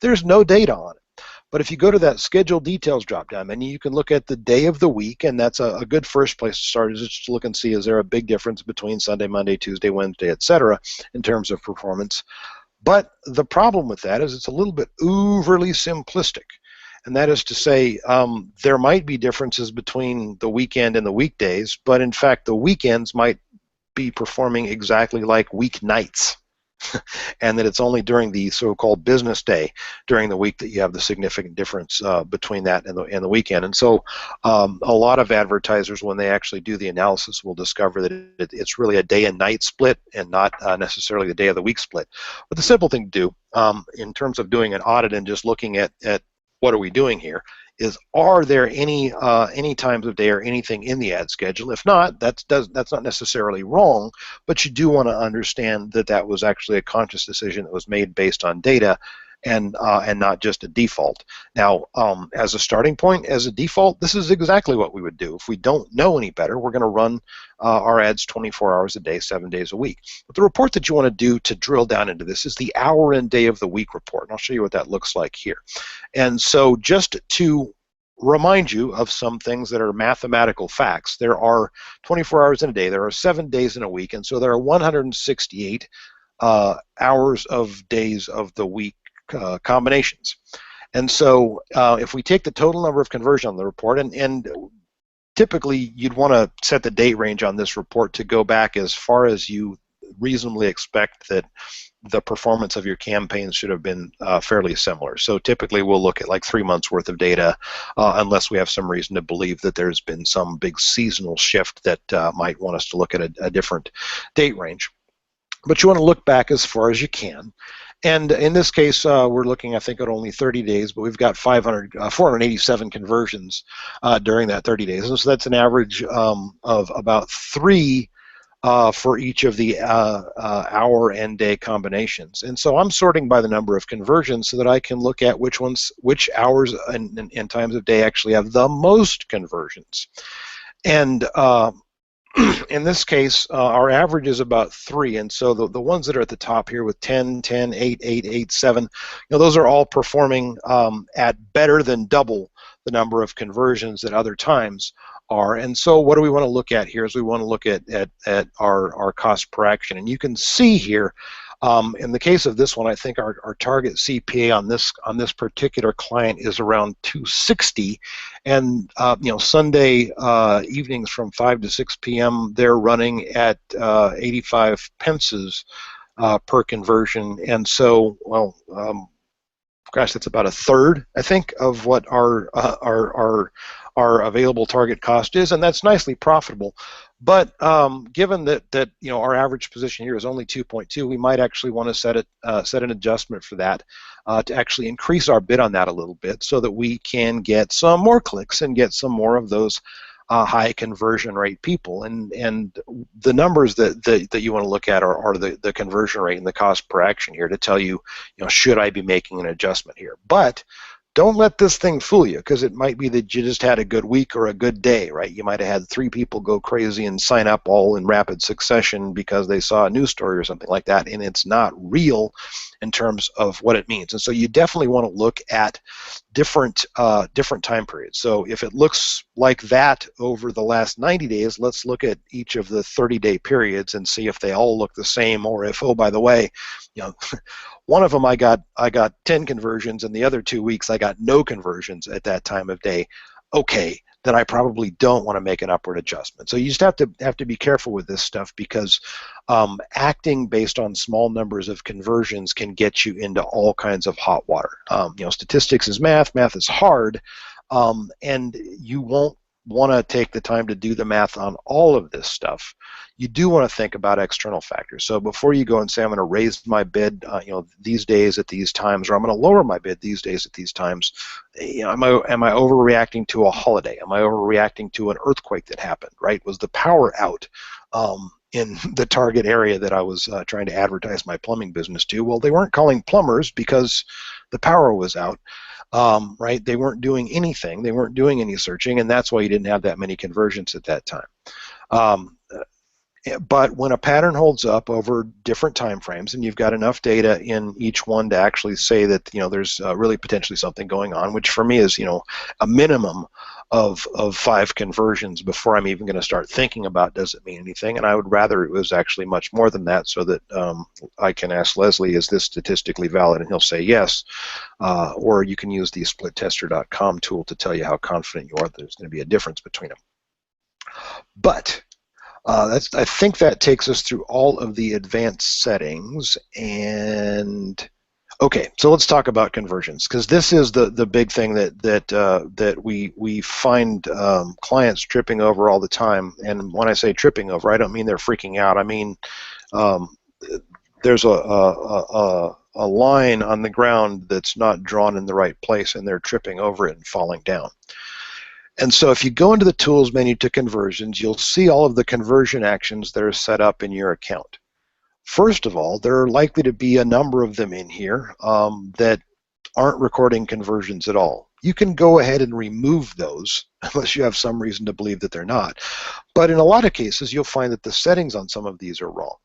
there's no data on it. But if you go to that schedule details drop-down menu, you can look at the day of the week, and that's a good first place to start, is just to look and see, is there a big difference between Sunday, Monday, Tuesday, Wednesday, etc., in terms of performance. But the problem with that is it's a little bit overly simplistic. And that is to say, there might be differences between the weekend and the weekdays, but in fact the weekends might be performing exactly like weeknights, and that it's only during the so-called business day during the week that you have the significant difference between that and the weekend. And so a lot of advertisers, when they actually do the analysis, will discover that it's really a day and night split and not necessarily the day of the week split. But the simple thing to do in terms of doing an audit and just looking at what are we doing here, is are there any times of day or anything in the ad schedule? If not, that's not necessarily wrong, but you do want to understand that that was actually a conscious decision that was made based on data and not just a default. Now, as a starting point, as a default, this is exactly what we would do. If we don't know any better, we're going to run our ads 24 hours a day, 7 days a week. But the report that you want to do to drill down into this is the hour and day of the week report, and I'll show you what that looks like here. And so just to remind you of some things that are mathematical facts, there are 24 hours in a day, there are 7 days in a week, and so there are 168 hours of days of the week combinations. And so if we take the total number of conversion on the report, and typically you'd want to set the date range on this report to go back as far as you reasonably expect that the performance of your campaigns should have been fairly similar. So typically we'll look at like 3 months worth of data unless we have some reason to believe that there's been some big seasonal shift that might want us to look at a different date range. But you want to look back as far as you can. And in this case, we're looking, I think, at only 30 days, but we've got 487 conversions during that 30 days. And so that's an average of about 3 for each of the hour and day combinations. And so I'm sorting by the number of conversions so that I can look at which hours and times of day actually have the most conversions. And in this case, our average is about 3, and so the ones that are at the top here with 10, 10, 8, 8, 8, 7, those are all performing at better than double the number of conversions at other times are. And so what do we want to look at here is we want to look at our cost per action. And you can see here, in the case of this one, I think our target CPA on this particular client is around 260, and Sunday evenings from 5 to 6 p.m. they're running at 85 pences per conversion, and so gosh, that's about a third, I think, of what our available target cost is, and that's nicely profitable. But given that our average position here is only 2.2, we might actually want to set an adjustment for that to actually increase our bid on that a little bit, so that we can get some more clicks and get some more of those high conversion rate people. And the numbers that you want to look at are the conversion rate and the cost per action here to tell you, should I be making an adjustment here? But don't let this thing fool you, because it might be that you just had a good week or a good day, right? You might have had 3 people go crazy and sign up all in rapid succession because they saw a news story or something like that, and it's not real in terms of what it means. And so you definitely want to look at different time periods. So if it looks like that over the last 90 days, let's look at each of the 30-day periods and see if they all look the same, or if, oh, by the way, one of them I got 10 conversions, and the other 2 weeks I got no conversions at that time of day. Okay, then I probably don't want to make an upward adjustment. So you just have to be careful with this stuff, because acting based on small numbers of conversions can get you into all kinds of hot water. Statistics is math. Math is hard, and you won't want to take the time to do the math on all of this stuff. You do want to think about external factors. So before you go and say, I'm going to raise my bid these days at these times, or I'm going to lower my bid these days at these times, am I overreacting to a holiday? Am I overreacting to an earthquake that happened, right? Was the power out in the target area that I was trying to advertise my plumbing business to? Well, they weren't calling plumbers because the power was out. Right? They weren't doing anything. They weren't doing any searching, and that's why you didn't have that many conversions at that time. But when a pattern holds up over different time frames, and you've got enough data in each one to actually say that there's really potentially something going on, which for me is a minimum of 5 conversions before I'm even going to start thinking about, does it mean anything? And I would rather it was actually much more than that, so that I can ask Leslie, is this statistically valid? And he'll say yes. Or you can use the splittester.com tool to tell you how confident you are that there's going to be a difference between them. But I think that takes us through all of the advanced settings. And okay, so let's talk about conversions, because this is the big thing that we find clients tripping over all the time. And when I say tripping over, I don't mean they're freaking out. I mean there's a line on the ground that's not drawn in the right place, and they're tripping over it and falling down. And so if you go into the Tools menu to Conversions, you'll see all of the conversion actions that are set up in your account. First of all, there are likely to be a number of them in here that aren't recording conversions at all. You can go ahead and remove those unless you have some reason to believe that they're not. But in a lot of cases, you'll find that the settings on some of these are wrong.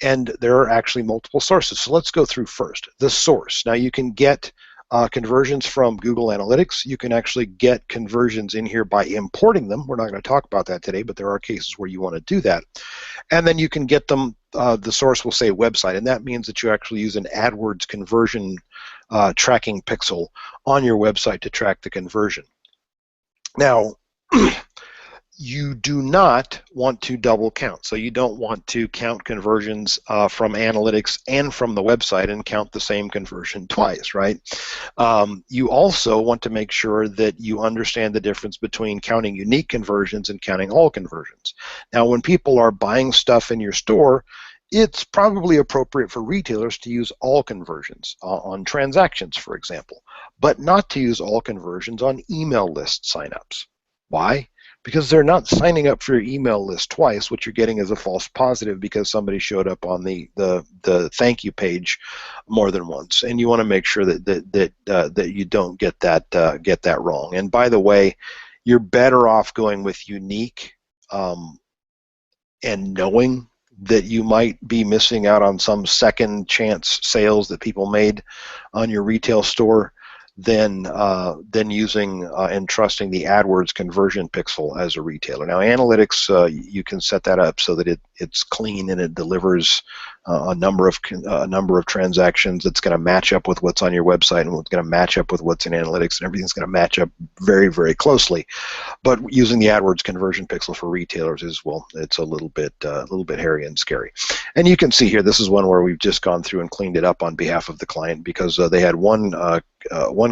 And there are actually multiple sources. So let's go through first. The source. Now you can get conversions from Google Analytics. You can actually get conversions in here by importing them. We're not going to talk about that today, but there are cases where you want to do that. And then you can get them, the source will say website, and that means that you actually use an Adwords conversion tracking pixel on your website to track the conversion. Now, you do not want to double count. So you don't want to count conversions from analytics and from the website and count the same conversion twice, right? You also want to make sure that you understand the difference between counting unique conversions and counting all conversions. Now, when people are buying stuff in your store, it's probably appropriate for retailers to use all conversions on transactions, for example, but not to use all conversions on email list signups. Why? Because they're not signing up for your email list twice. What you're getting is a false positive because somebody showed up on the thank you page more than once, and you want to make sure that you don't get that wrong. And by the way, you're better off going with unique and knowing that you might be missing out on some second chance sales that people made on your retail store than using and trusting the AdWords conversion pixel as a retailer. Now, analytics, you can set that up so that it's clean and it delivers a number of transactions that's going to match up with what's on your website and what's going to match up with what's in analytics, and everything's going to match up very, very closely. But using the AdWords conversion pixel for retailers is, well, it's a little bit hairy and scary. And you can see here, this is one where we've just gone through and cleaned it up on behalf of the client, because they had one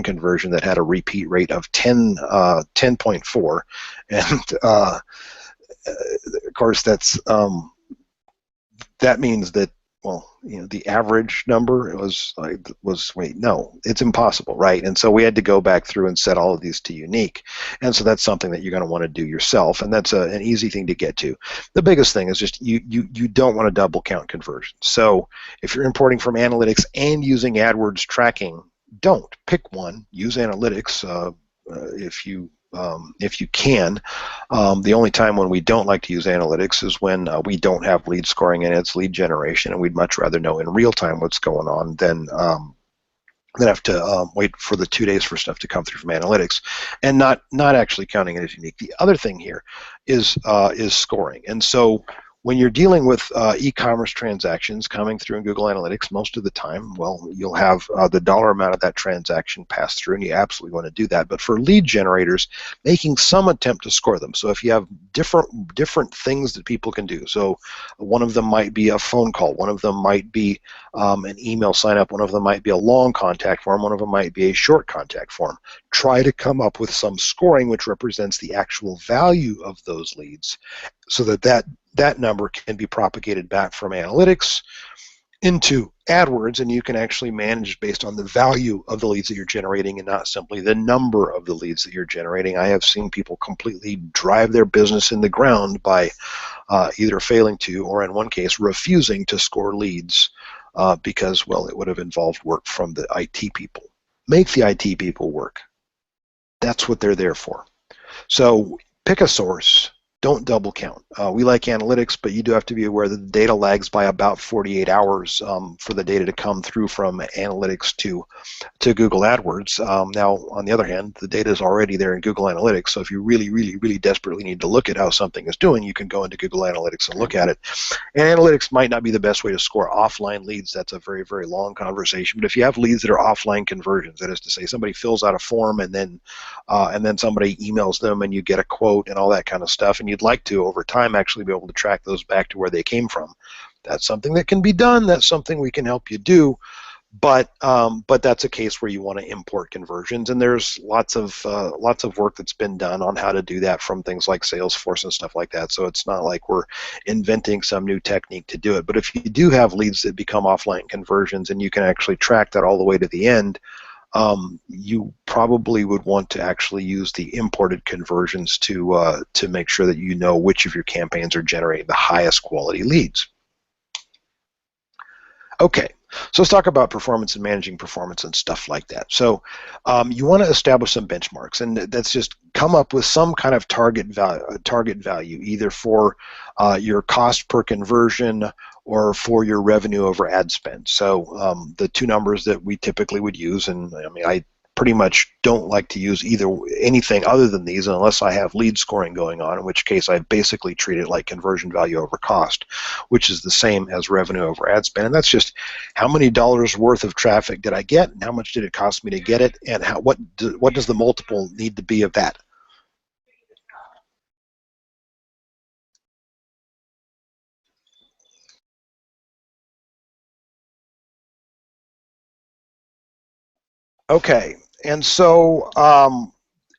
conversion that had a repeat rate of 10.4, and of course that means that, well, the average number was wait, no, it's impossible, right? And so we had to go back through and set all of these to unique, and so that's something that you're going to want to do yourself, and that's an easy thing to get to. The biggest thing is just you don't want to double count conversions. So if you're importing from analytics and using AdWords tracking, don't pick one. Use analytics if you can. The only time when we don't like to use analytics is when we don't have lead scoring and it's lead generation, and we'd much rather know in real time what's going on than have to wait for the 2 days for stuff to come through from analytics, and not actually counting it as unique. The other thing here is scoring, and so when you're dealing with e-commerce transactions coming through in Google Analytics, most of the time, well, you'll have the dollar amount of that transaction pass through, and you absolutely want to do that. But for lead generators, making some attempt to score them. So if you have different things that people can do, so one of them might be a phone call, one of them might be an email sign up, one of them might be a long contact form, one of them might be a short contact form. Try to come up with some scoring which represents the actual value of those leads, so that number can be propagated back from analytics into AdWords, and you can actually manage based on the value of the leads that you're generating and not simply the number of the leads that you're generating. I have seen people completely drive their business in the ground by either failing to, or in one case, refusing to score leads because, well, it would have involved work from the IT people. Make the IT people work. That's what they're there for. So pick a source. Don't double count. We like analytics, but you do have to be aware that the data lags by about 48 hours for the data to come through from analytics to Google AdWords. Now, on the other hand, the data is already there in Google Analytics, so if you really, really, really desperately need to look at how something is doing, you can go into Google Analytics and look at it. And analytics might not be the best way to score offline leads. That's a very, very long conversation. But if you have leads that are offline conversions, that is to say, somebody fills out a form and then somebody emails them and you get a quote and all that kind of stuff, and you'd like to, over time, actually be able to track those back to where they came from. That's something that can be done. That's something we can help you do. But that's a case where you want to import conversions, and there's lots of work that's been done on how to do that from things like Salesforce and stuff like that. So it's not like we're inventing some new technique to do it. But if you do have leads that become offline conversions, and you can actually track that all the way to the end, you probably would want to actually use the imported conversions to make sure that you know which of your campaigns are generating the highest quality leads. Okay, so let's talk about performance and managing performance and stuff like that. So you want to establish some benchmarks, and that's just come up with some kind of target value, either for your cost per conversion or for your revenue over ad spend. So the two numbers that we typically would use, and I mean, I pretty much don't like to use anything other than these unless I have lead scoring going on, in which case I basically treat it like conversion value over cost, which is the same as revenue over ad spend. And that's just how many dollars worth of traffic did I get, and how much did it cost me to get it, and what does the multiple need to be of that. Okay, and so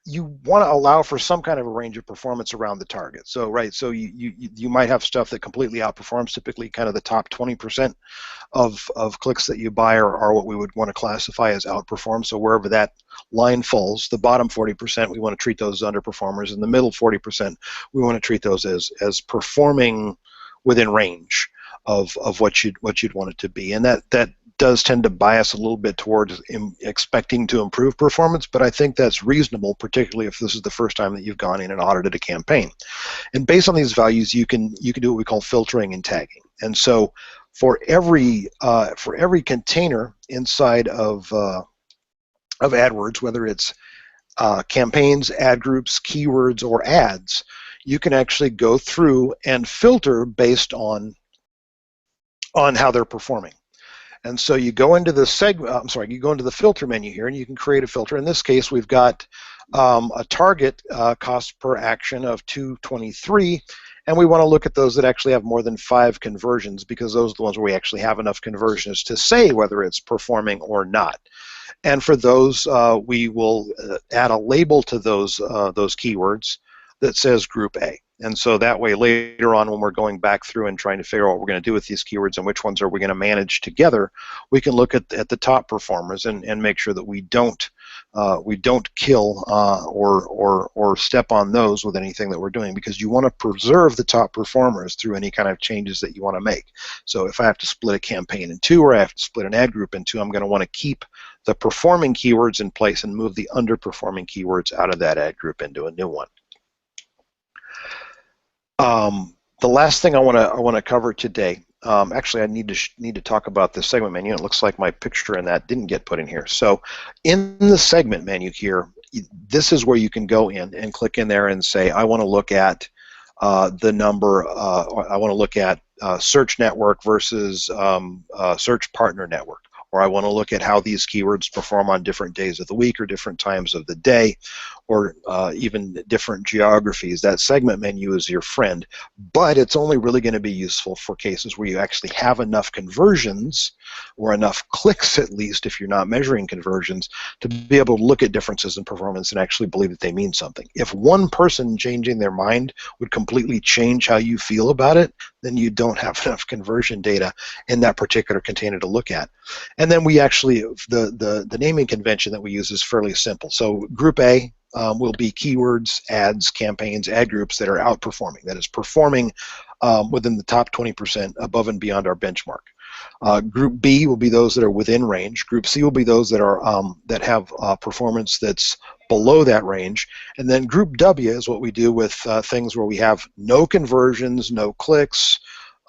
you want to allow for some kind of a range of performance around the target. So so you might have stuff that completely outperforms. Typically, kind of the top 20% of clicks that you buy are what we would want to classify as outperform. So wherever that line falls, the bottom 40%, we want to treat those as underperformers, and the middle 40%, we want to treat those as performing within range of what you'd want it to be. And that does tend to bias a little bit towards expecting to improve performance, but I think that's reasonable, particularly if this is the first time that you've gone in and audited a campaign. And based on these values, you can do what we call filtering and tagging. And so for every container inside of of AdWords, whether it's campaigns, ad groups, keywords, or ads, you can actually go through and filter based on how they're performing. And so you go into the you go into the filter menu here, and you can create a filter. In this case, we've got a target cost per action of 223, and we want to look at those that actually have more than 5 conversions, because those are the ones where we actually have enough conversions to say whether it's performing or not. And for those, we will add a label to those keywords that says Group A. And so that way, later on, when we're going back through and trying to figure out what we're going to do with these keywords and which ones are we going to manage together, we can look at the top performers and make sure that we don't kill or step on those with anything that we're doing, because you want to preserve the top performers through any kind of changes that you want to make. So if I have to split a campaign in 2, or I have to split an ad group in 2, I'm going to want to keep the performing keywords in place and move the underperforming keywords out of that ad group into a new one. The last thing I want to cover today, actually I need to talk about the segment menu. It looks like my picture in that didn't get put in here. So in the segment menu here, this is where you can go in and click in there and say, I want to look at the number, I want to look at search network versus search partner network. Or I want to look at how these keywords perform on different days of the week or different times of the day, or even different geographies. That segment menu is your friend, but it's only really going to be useful for cases where you actually have enough conversions, or enough clicks at least, if you're not measuring conversions, to be able to look at differences in performance and actually believe that they mean something. If one person changing their mind would completely change how you feel about it, then you don't have enough conversion data in that particular container to look at. And then we actually, the naming convention that we use is fairly simple. So Group A will be keywords, ads, campaigns, ad groups that are outperforming, that is performing within the top 20% above and beyond our benchmark. Group B will be those that are within range. Group C will be those that are that have performance that's below that range. And then Group W is what we do with things where we have no conversions, no clicks,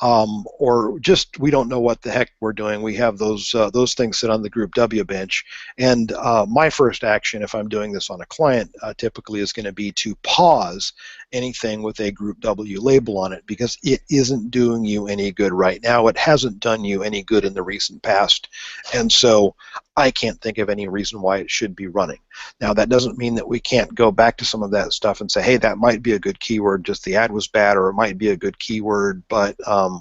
or just we don't know what the heck we're doing. We have those things sit on the Group W bench. And my first action, if I'm doing this on a client, typically is going to be to pause anything with a Group W label on it, because it isn't doing you any good right now. It hasn't done you any good in the recent past, and so I can't think of any reason why it should be running. Now, that doesn't mean that we can't go back to some of that stuff and say, hey, that might be a good keyword, just the ad was bad, or it might be a good keyword, but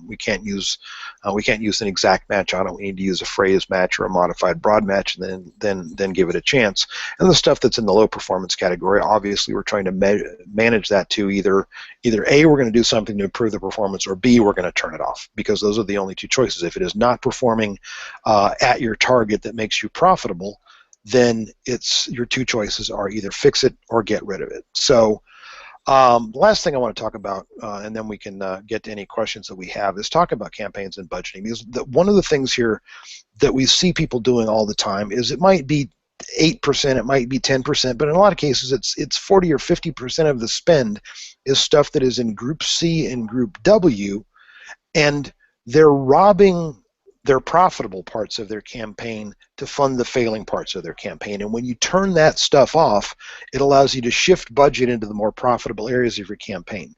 we can't use an exact match on it. We need to use a phrase match or a modified broad match, and then give it a chance. And the stuff that's in the low performance category, obviously, we're trying to manage that to either A, we're going to do something to improve the performance, or B, we're going to turn it off, because those are the only two choices. If it is not performing at your target that makes you profitable, then your two choices are either fix it or get rid of it. So the last thing I want to talk about, and then we can get to any questions that we have, is talk about campaigns and budgeting. Because one of the things here that we see people doing all the time is, it might be 8%, it might be 10%, but in a lot of cases it's 40 or 50% of the spend is stuff that is in Group C and Group W, and they're robbing their profitable parts of their campaign to fund the failing parts of their campaign. And when you turn that stuff off, it allows you to shift budget into the more profitable areas of your campaign.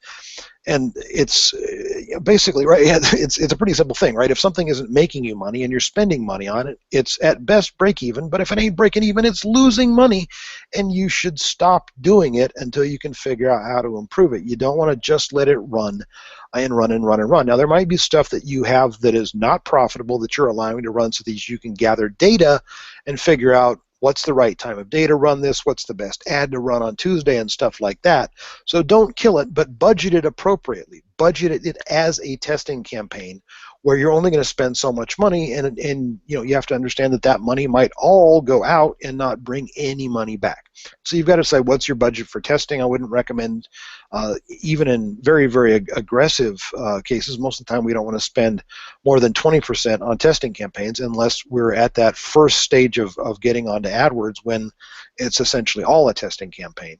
And it's basically, right, it's a pretty simple thing, right? If something isn't making you money and you're spending money on it, it's at best break even, but if it ain't breaking even, it's losing money, and you should stop doing it until you can figure out how to improve it. You don't want to just let it run and run and run and run. Now, there might be stuff that you have that is not profitable that you're allowing to run so that you can gather data and figure out what's the right time of day to run this, what's the best ad to run on Tuesday, and stuff like that. So don't kill it, but budget it appropriately. Budget it as a testing campaign where you're only going to spend so much money, and you know, you have to understand that that money might all go out and not bring any money back. So you've got to say, what's your budget for testing? I wouldn't recommend, even in very, very aggressive cases, most of the time we don't want to spend more than 20% on testing campaigns unless we're at that first stage of getting onto AdWords, when it's essentially all a testing campaign.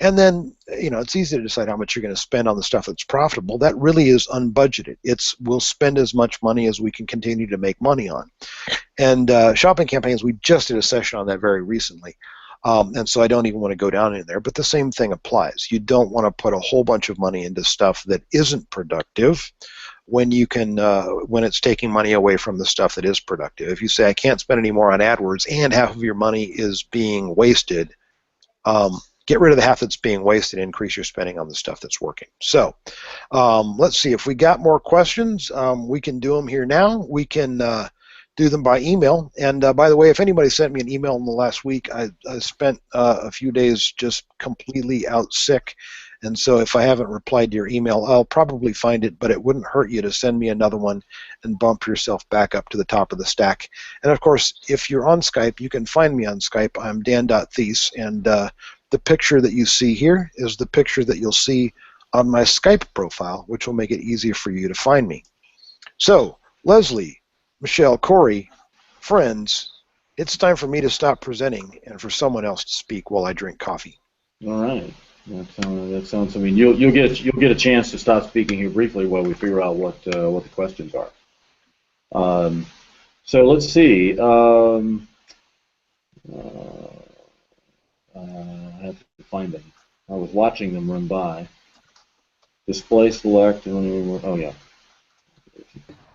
And then, it's easy to decide how much you're going to spend on the stuff that's profitable. That really is unbudgeted. We'll spend as much money as we can continue to make money on. And shopping campaigns, we just did a session on that very recently. And so I don't even want to go down in there, but the same thing applies. You don't want to put a whole bunch of money into stuff that isn't productive when you can, when it's taking money away from the stuff that is productive. If you say, I can't spend any more on AdWords and half of your money is being wasted, get rid of the half that's being wasted and increase your spending on the stuff that's working. So let's see, if we got more questions, we can do them here now. We can do them by email. And by the way, if anybody sent me an email in the last week, I spent a few days just completely out sick. And so if I haven't replied to your email, I'll probably find it, but it wouldn't hurt you to send me another one and bump yourself back up to the top of the stack. And of course, if you're on Skype, you can find me on Skype. I'm Dan.Thies, and the picture that you see here is the picture that you'll see on my Skype profile, which will make it easier for you to find me. So, Leslie, Michelle, Corey, friends, it's time for me to stop presenting and for someone else to speak while I drink coffee. All right. That sounds. I mean, you'll get a chance to stop speaking here briefly while we figure out what the questions are. So let's see. I have to find them. I was watching them run by. Display select. Oh yeah.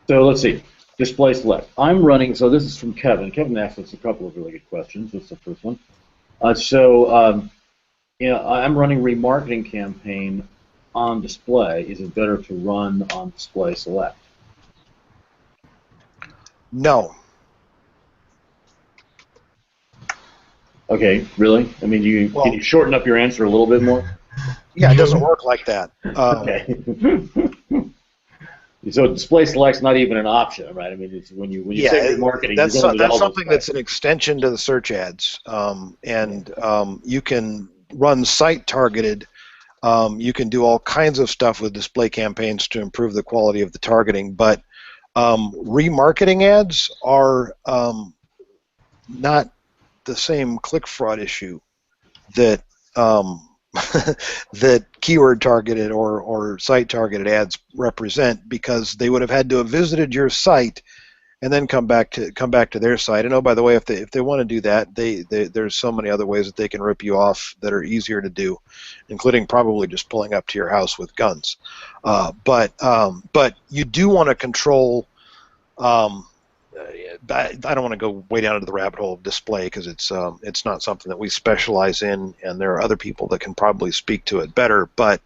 So let's see. Display select. I'm running. So this is from Kevin. Kevin asked us a couple of really good questions. That's the first one. I'm running remarketing campaign on display. Is it better to run on display select? No. Okay, really? I mean, can you shorten up your answer a little bit more? Yeah, it doesn't work like that. Okay. So display select's not even an option, right? I mean, it's when you say remarketing, that's you're going to something that's an extension to the search ads, you can run site targeted. You can do all kinds of stuff with display campaigns to improve the quality of the targeting, but remarketing ads are not the same click fraud issue that that keyword targeted or site targeted ads represent, because they would have had to have visited your site and then come back to their site. And oh, by the way, if they want to do that, there's so many other ways that they can rip you off that are easier to do, including probably just pulling up to your house with guns. But you do want to control. I don't want to go way down into the rabbit hole of display, because it's not something that we specialize in, and there are other people that can probably speak to it better. But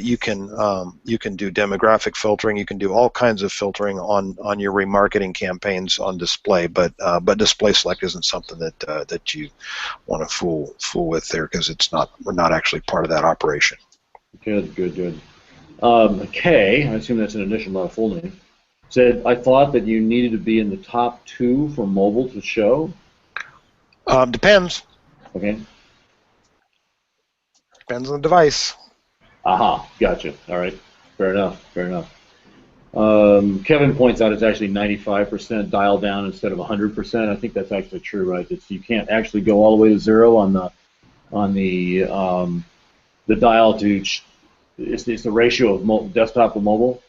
you can do demographic filtering. You can do all kinds of filtering on your remarketing campaigns on display. But display select isn't something that you want to fool with there, because we're not actually part of that operation. Good. Kay, I assume that's an initial, not a full name, said, I thought that you needed to be in the top 2 for mobile to show. Depends. Okay. Depends on the device. Aha, gotcha. All right. Fair enough. Kevin points out it's actually 95% dial down instead of 100%. I think that's actually true, right? You can't actually go all the way to 0 on the dial to. It's the ratio of desktop to mobile.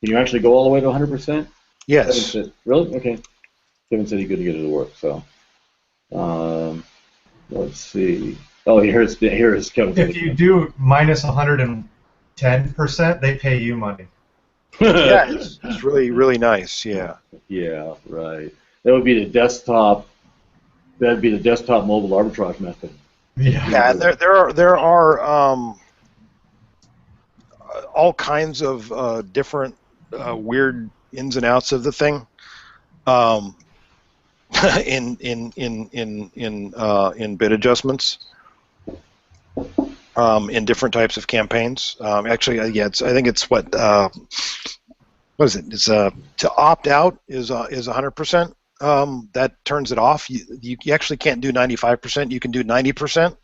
Can you actually go all the way to 100%? Yes. Really? Okay. Kevin said he couldn't get it to work. So, let's see. Oh, here's Kevin. If you do minus 110%, they pay you money. Yeah, it's really nice. Yeah. Yeah. Right. That would be the desktop. That'd be the desktop mobile arbitrage method. Yeah. And there are all kinds of different weird ins and outs of the thing in bid adjustments in different types of campaigns. Actually, yeah, I think it's what is it? It's to opt out is 100%. That turns it off. You actually can't do 95%. You can do 90%.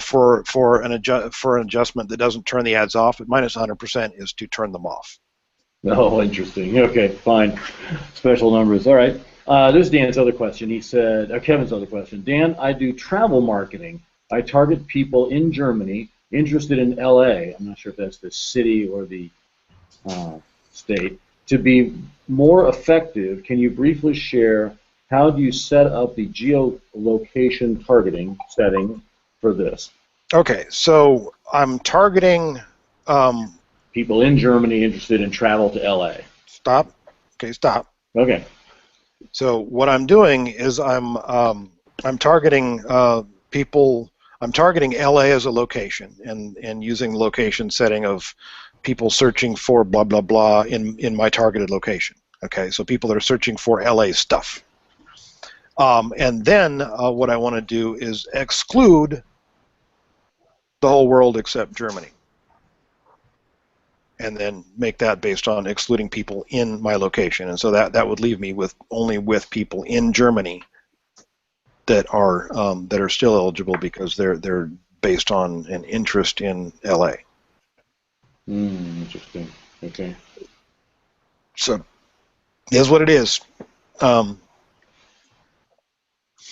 For an adjustment that doesn't turn the ads off, but minus 100% is to turn them off. Oh, interesting. Okay, fine. Special numbers. All right. This is Dan's other question. He said, Kevin's other question. Dan, I do travel marketing I target people in Germany interested in LA. I'm not sure if that's the city or the state. To be more effective, can you briefly share how do you set up the geolocation targeting setting for this? Okay, so I'm targeting. People in Germany interested in travel to LA. Stop. Okay, stop. Okay. So what I'm doing is I'm targeting people. I'm targeting LA as a location and using the location setting of people searching for blah blah blah in my targeted location. Okay, so people that are searching for LA stuff. And then what I want to do is exclude the whole world except Germany, and then make that based on excluding people in my location. And so that would leave me with only with people in Germany that are still eligible because they're based on an interest in LA. Interesting. Okay. So here's what it is.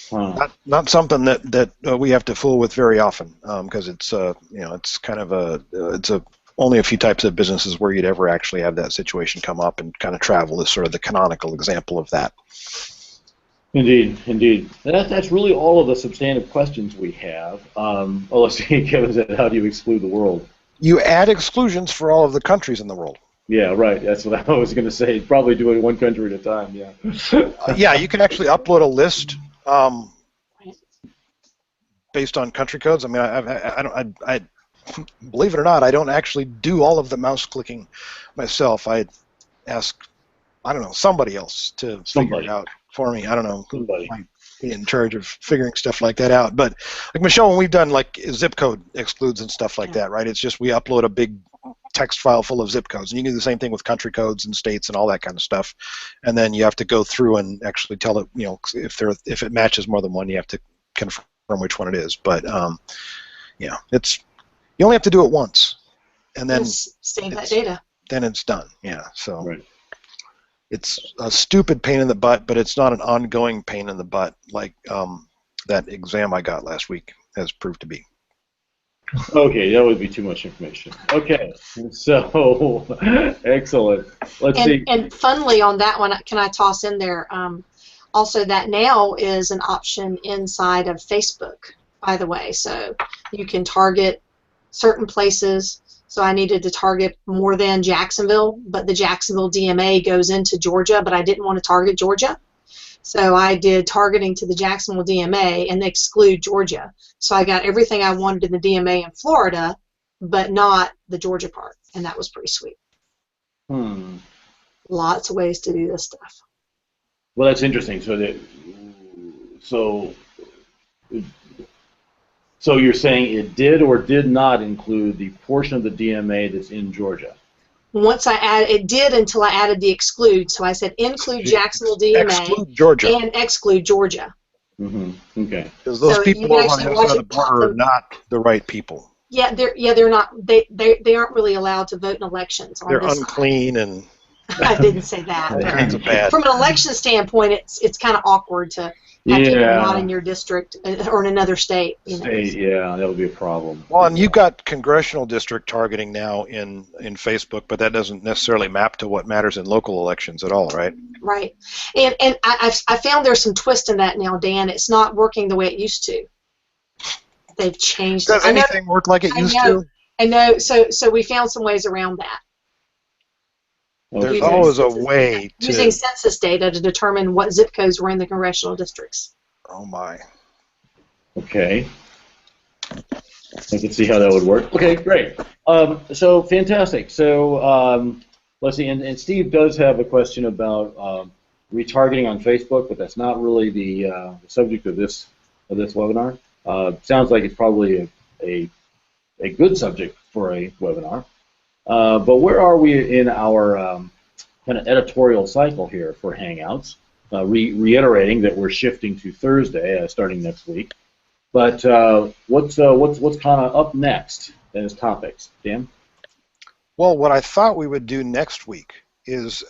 Not something that we have to fool with very often because it's it's kind of it's only a few types of businesses where you'd ever actually have that situation come up, and kind of travel is sort of the canonical example of that. Indeed, indeed. That's really all of the substantive questions we have. Let's see, Kevin said, how do you exclude the world? You add exclusions for all of the countries in the world. Yeah, right. That's what I was going to say. Probably doing one country at a time. Yeah. Yeah, you can actually upload a list based on country codes. I mean, I believe it or not, I don't actually do all of the mouse clicking myself. I ask, I don't know, somebody else to figure it out for me. I don't know who might be in charge of figuring stuff like that out. But like Michelle, when we've done like zip code excludes and stuff like that, right? It's just we upload a big text file full of zip codes, and you can do the same thing with country codes and states and all that kind of stuff. And then you have to go through and actually tell it, if it matches more than one, you have to confirm which one it is. But you only have to do it once, and then save that data. Then it's done. Yeah. So right. It's a stupid pain in the butt, but it's not an ongoing pain in the butt like that exam I got last week has proved to be. Okay, that would be too much information. Okay, so excellent. Let's see. And funnily on that one, can I toss in there? Also, that now is an option inside of Facebook, by the way. So you can target certain places. So I needed to target more than Jacksonville, but the Jacksonville DMA goes into Georgia, but I didn't want to target Georgia. So I did targeting to the Jacksonville DMA and exclude Georgia. So I got everything I wanted in the DMA in Florida, but not the Georgia part, and that was pretty sweet. Lots of ways to do this stuff. Well, that's interesting. So you're saying it did or did not include the portion of the DMA that's in Georgia? Once it did until I added the exclude. So I said include Jacksonville DMA exclude Georgia. And exclude Georgia. Mm-hmm. Okay. Because those people over on the other side of the border are not the right people. Yeah, they're not. They aren't really allowed to vote in elections. They're unclean and. I didn't say that. Bad. From an election standpoint, it's kind of awkward to have people not in your district or in another state. Yeah, that would be a problem. Well, and you've got congressional district targeting now in Facebook, but that doesn't necessarily map to what matters in local elections at all, right? Right. And I found there's some twist in that now, Dan. It's not working the way it used to. They've changed. Does anything work like it used to? I know. So we found some ways around that. There's always a way to using census data to determine what zip codes were in the congressional districts. Oh my. Okay. I can see how that would work. Okay, great. So fantastic. So let's see. And Steve does have a question about retargeting on Facebook, but that's not really the subject of this webinar. Sounds like it's probably a good subject for a webinar. But where are we in our kind of editorial cycle here for Hangouts? Reiterating that we're shifting to Thursday, starting next week. But what's kind of up next as topics, Dan? Well, what I thought we would do next week is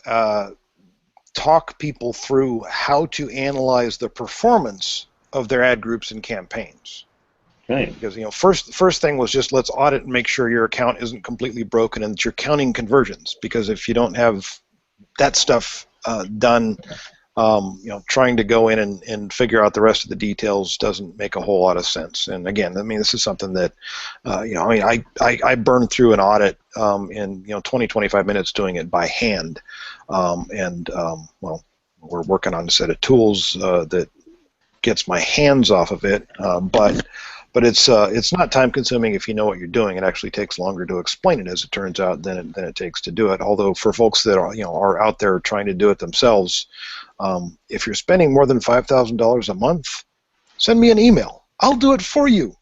talk people through how to analyze the performance of their ad groups and campaigns. Okay. Because first thing was just let's audit and make sure your account isn't completely broken and that you're counting conversions. Because if you don't have that stuff done, trying to go in and figure out the rest of the details doesn't make a whole lot of sense. And again, I mean, this is something that, I burned through an audit in 20-25 minutes doing it by hand, well, we're working on a set of tools that gets my hands off of it, but it's not time consuming if you know what you're doing. It actually takes longer to explain it, as it turns out, than it takes to do it. Although for folks that are out there trying to do it themselves, if you're spending more than $5,000 a month, send me an email. I'll do it for you.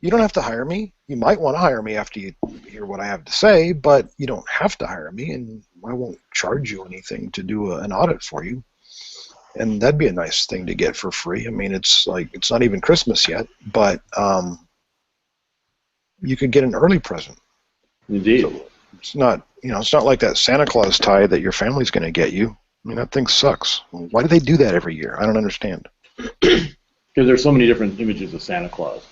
You don't have to hire me. You might want to hire me after you hear what I have to say, but you don't have to hire me, and I won't charge you anything to do an audit for you. And that'd be a nice thing to get for free. I mean, it's not even Christmas yet, but you could get an early present. Indeed. So it's not like that Santa Claus tie that your family's going to get you. I mean, that thing sucks. Why do they do that every year? I don't understand. Because there's so many different images of Santa Claus.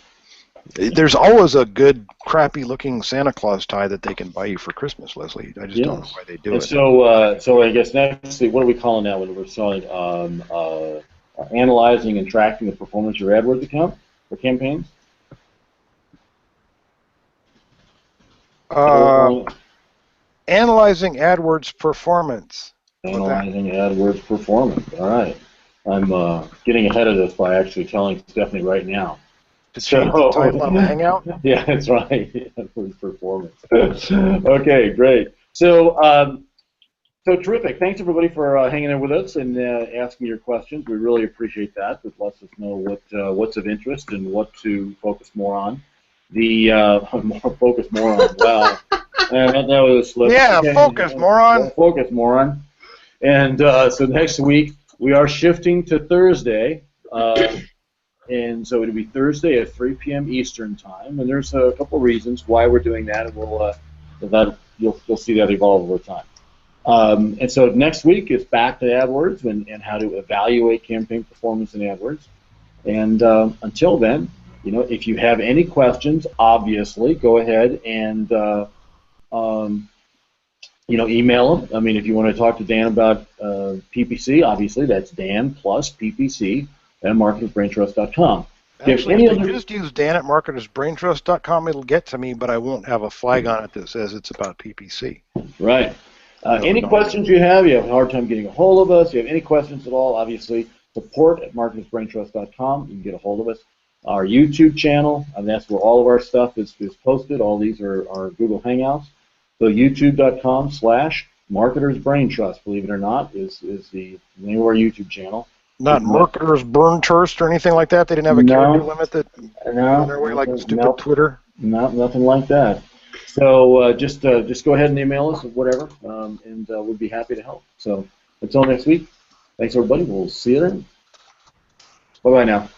There's always a good, crappy-looking Santa Claus tie that they can buy you for Christmas, Leslie. I just don't know why they do it. So I guess next, what are we calling that when we're selling? Analyzing and tracking the performance of your AdWords account for campaigns? Analyzing AdWords performance. Analyzing AdWords performance. All right. I'm getting ahead of this by actually telling Stephanie right now. To change the title on the Hangout? Yeah, that's right. AdWords performance. Okay, great. So terrific. Thanks everybody for hanging in with us and asking your questions. We really appreciate that. It lets us know what's of interest and what to focus more on. Focus more on. Wow. That was a slip. Yeah, okay. focus, moron. Focus, moron. And so next week we are shifting to Thursday. And so it'll be Thursday at 3 p.m. Eastern time, and there's a couple reasons why we're doing that, and you'll see that evolve over time. And so next week is back to AdWords and how to evaluate campaign performance in AdWords. And until then, if you have any questions, obviously go ahead and email them. I mean, if you want to talk to Dan about PPC, obviously that's Dan plus PPC at marketersbraintrust.com. Actually, if you just use Dan at marketersbraintrust.com, it'll get to me, but I won't have a flag on it that says it's about PPC. Right. Any questions you have a hard time getting a hold of us, you have any questions at all, obviously, support at marketersbraintrust.com. You can get a hold of us. Our YouTube channel, and that's where all of our stuff is posted. All these are Google Hangouts. So youtube.com/marketersbraintrust, believe it or not, is the name of our YouTube channel. Not Marketers Burn Turst or anything like that? They didn't have a character limit that no, their way, like stupid Twitter? No, nothing like that. So just go ahead and email us or whatever, and we'll be happy to help. So until next week, thanks everybody. We'll see you then. Bye-bye now.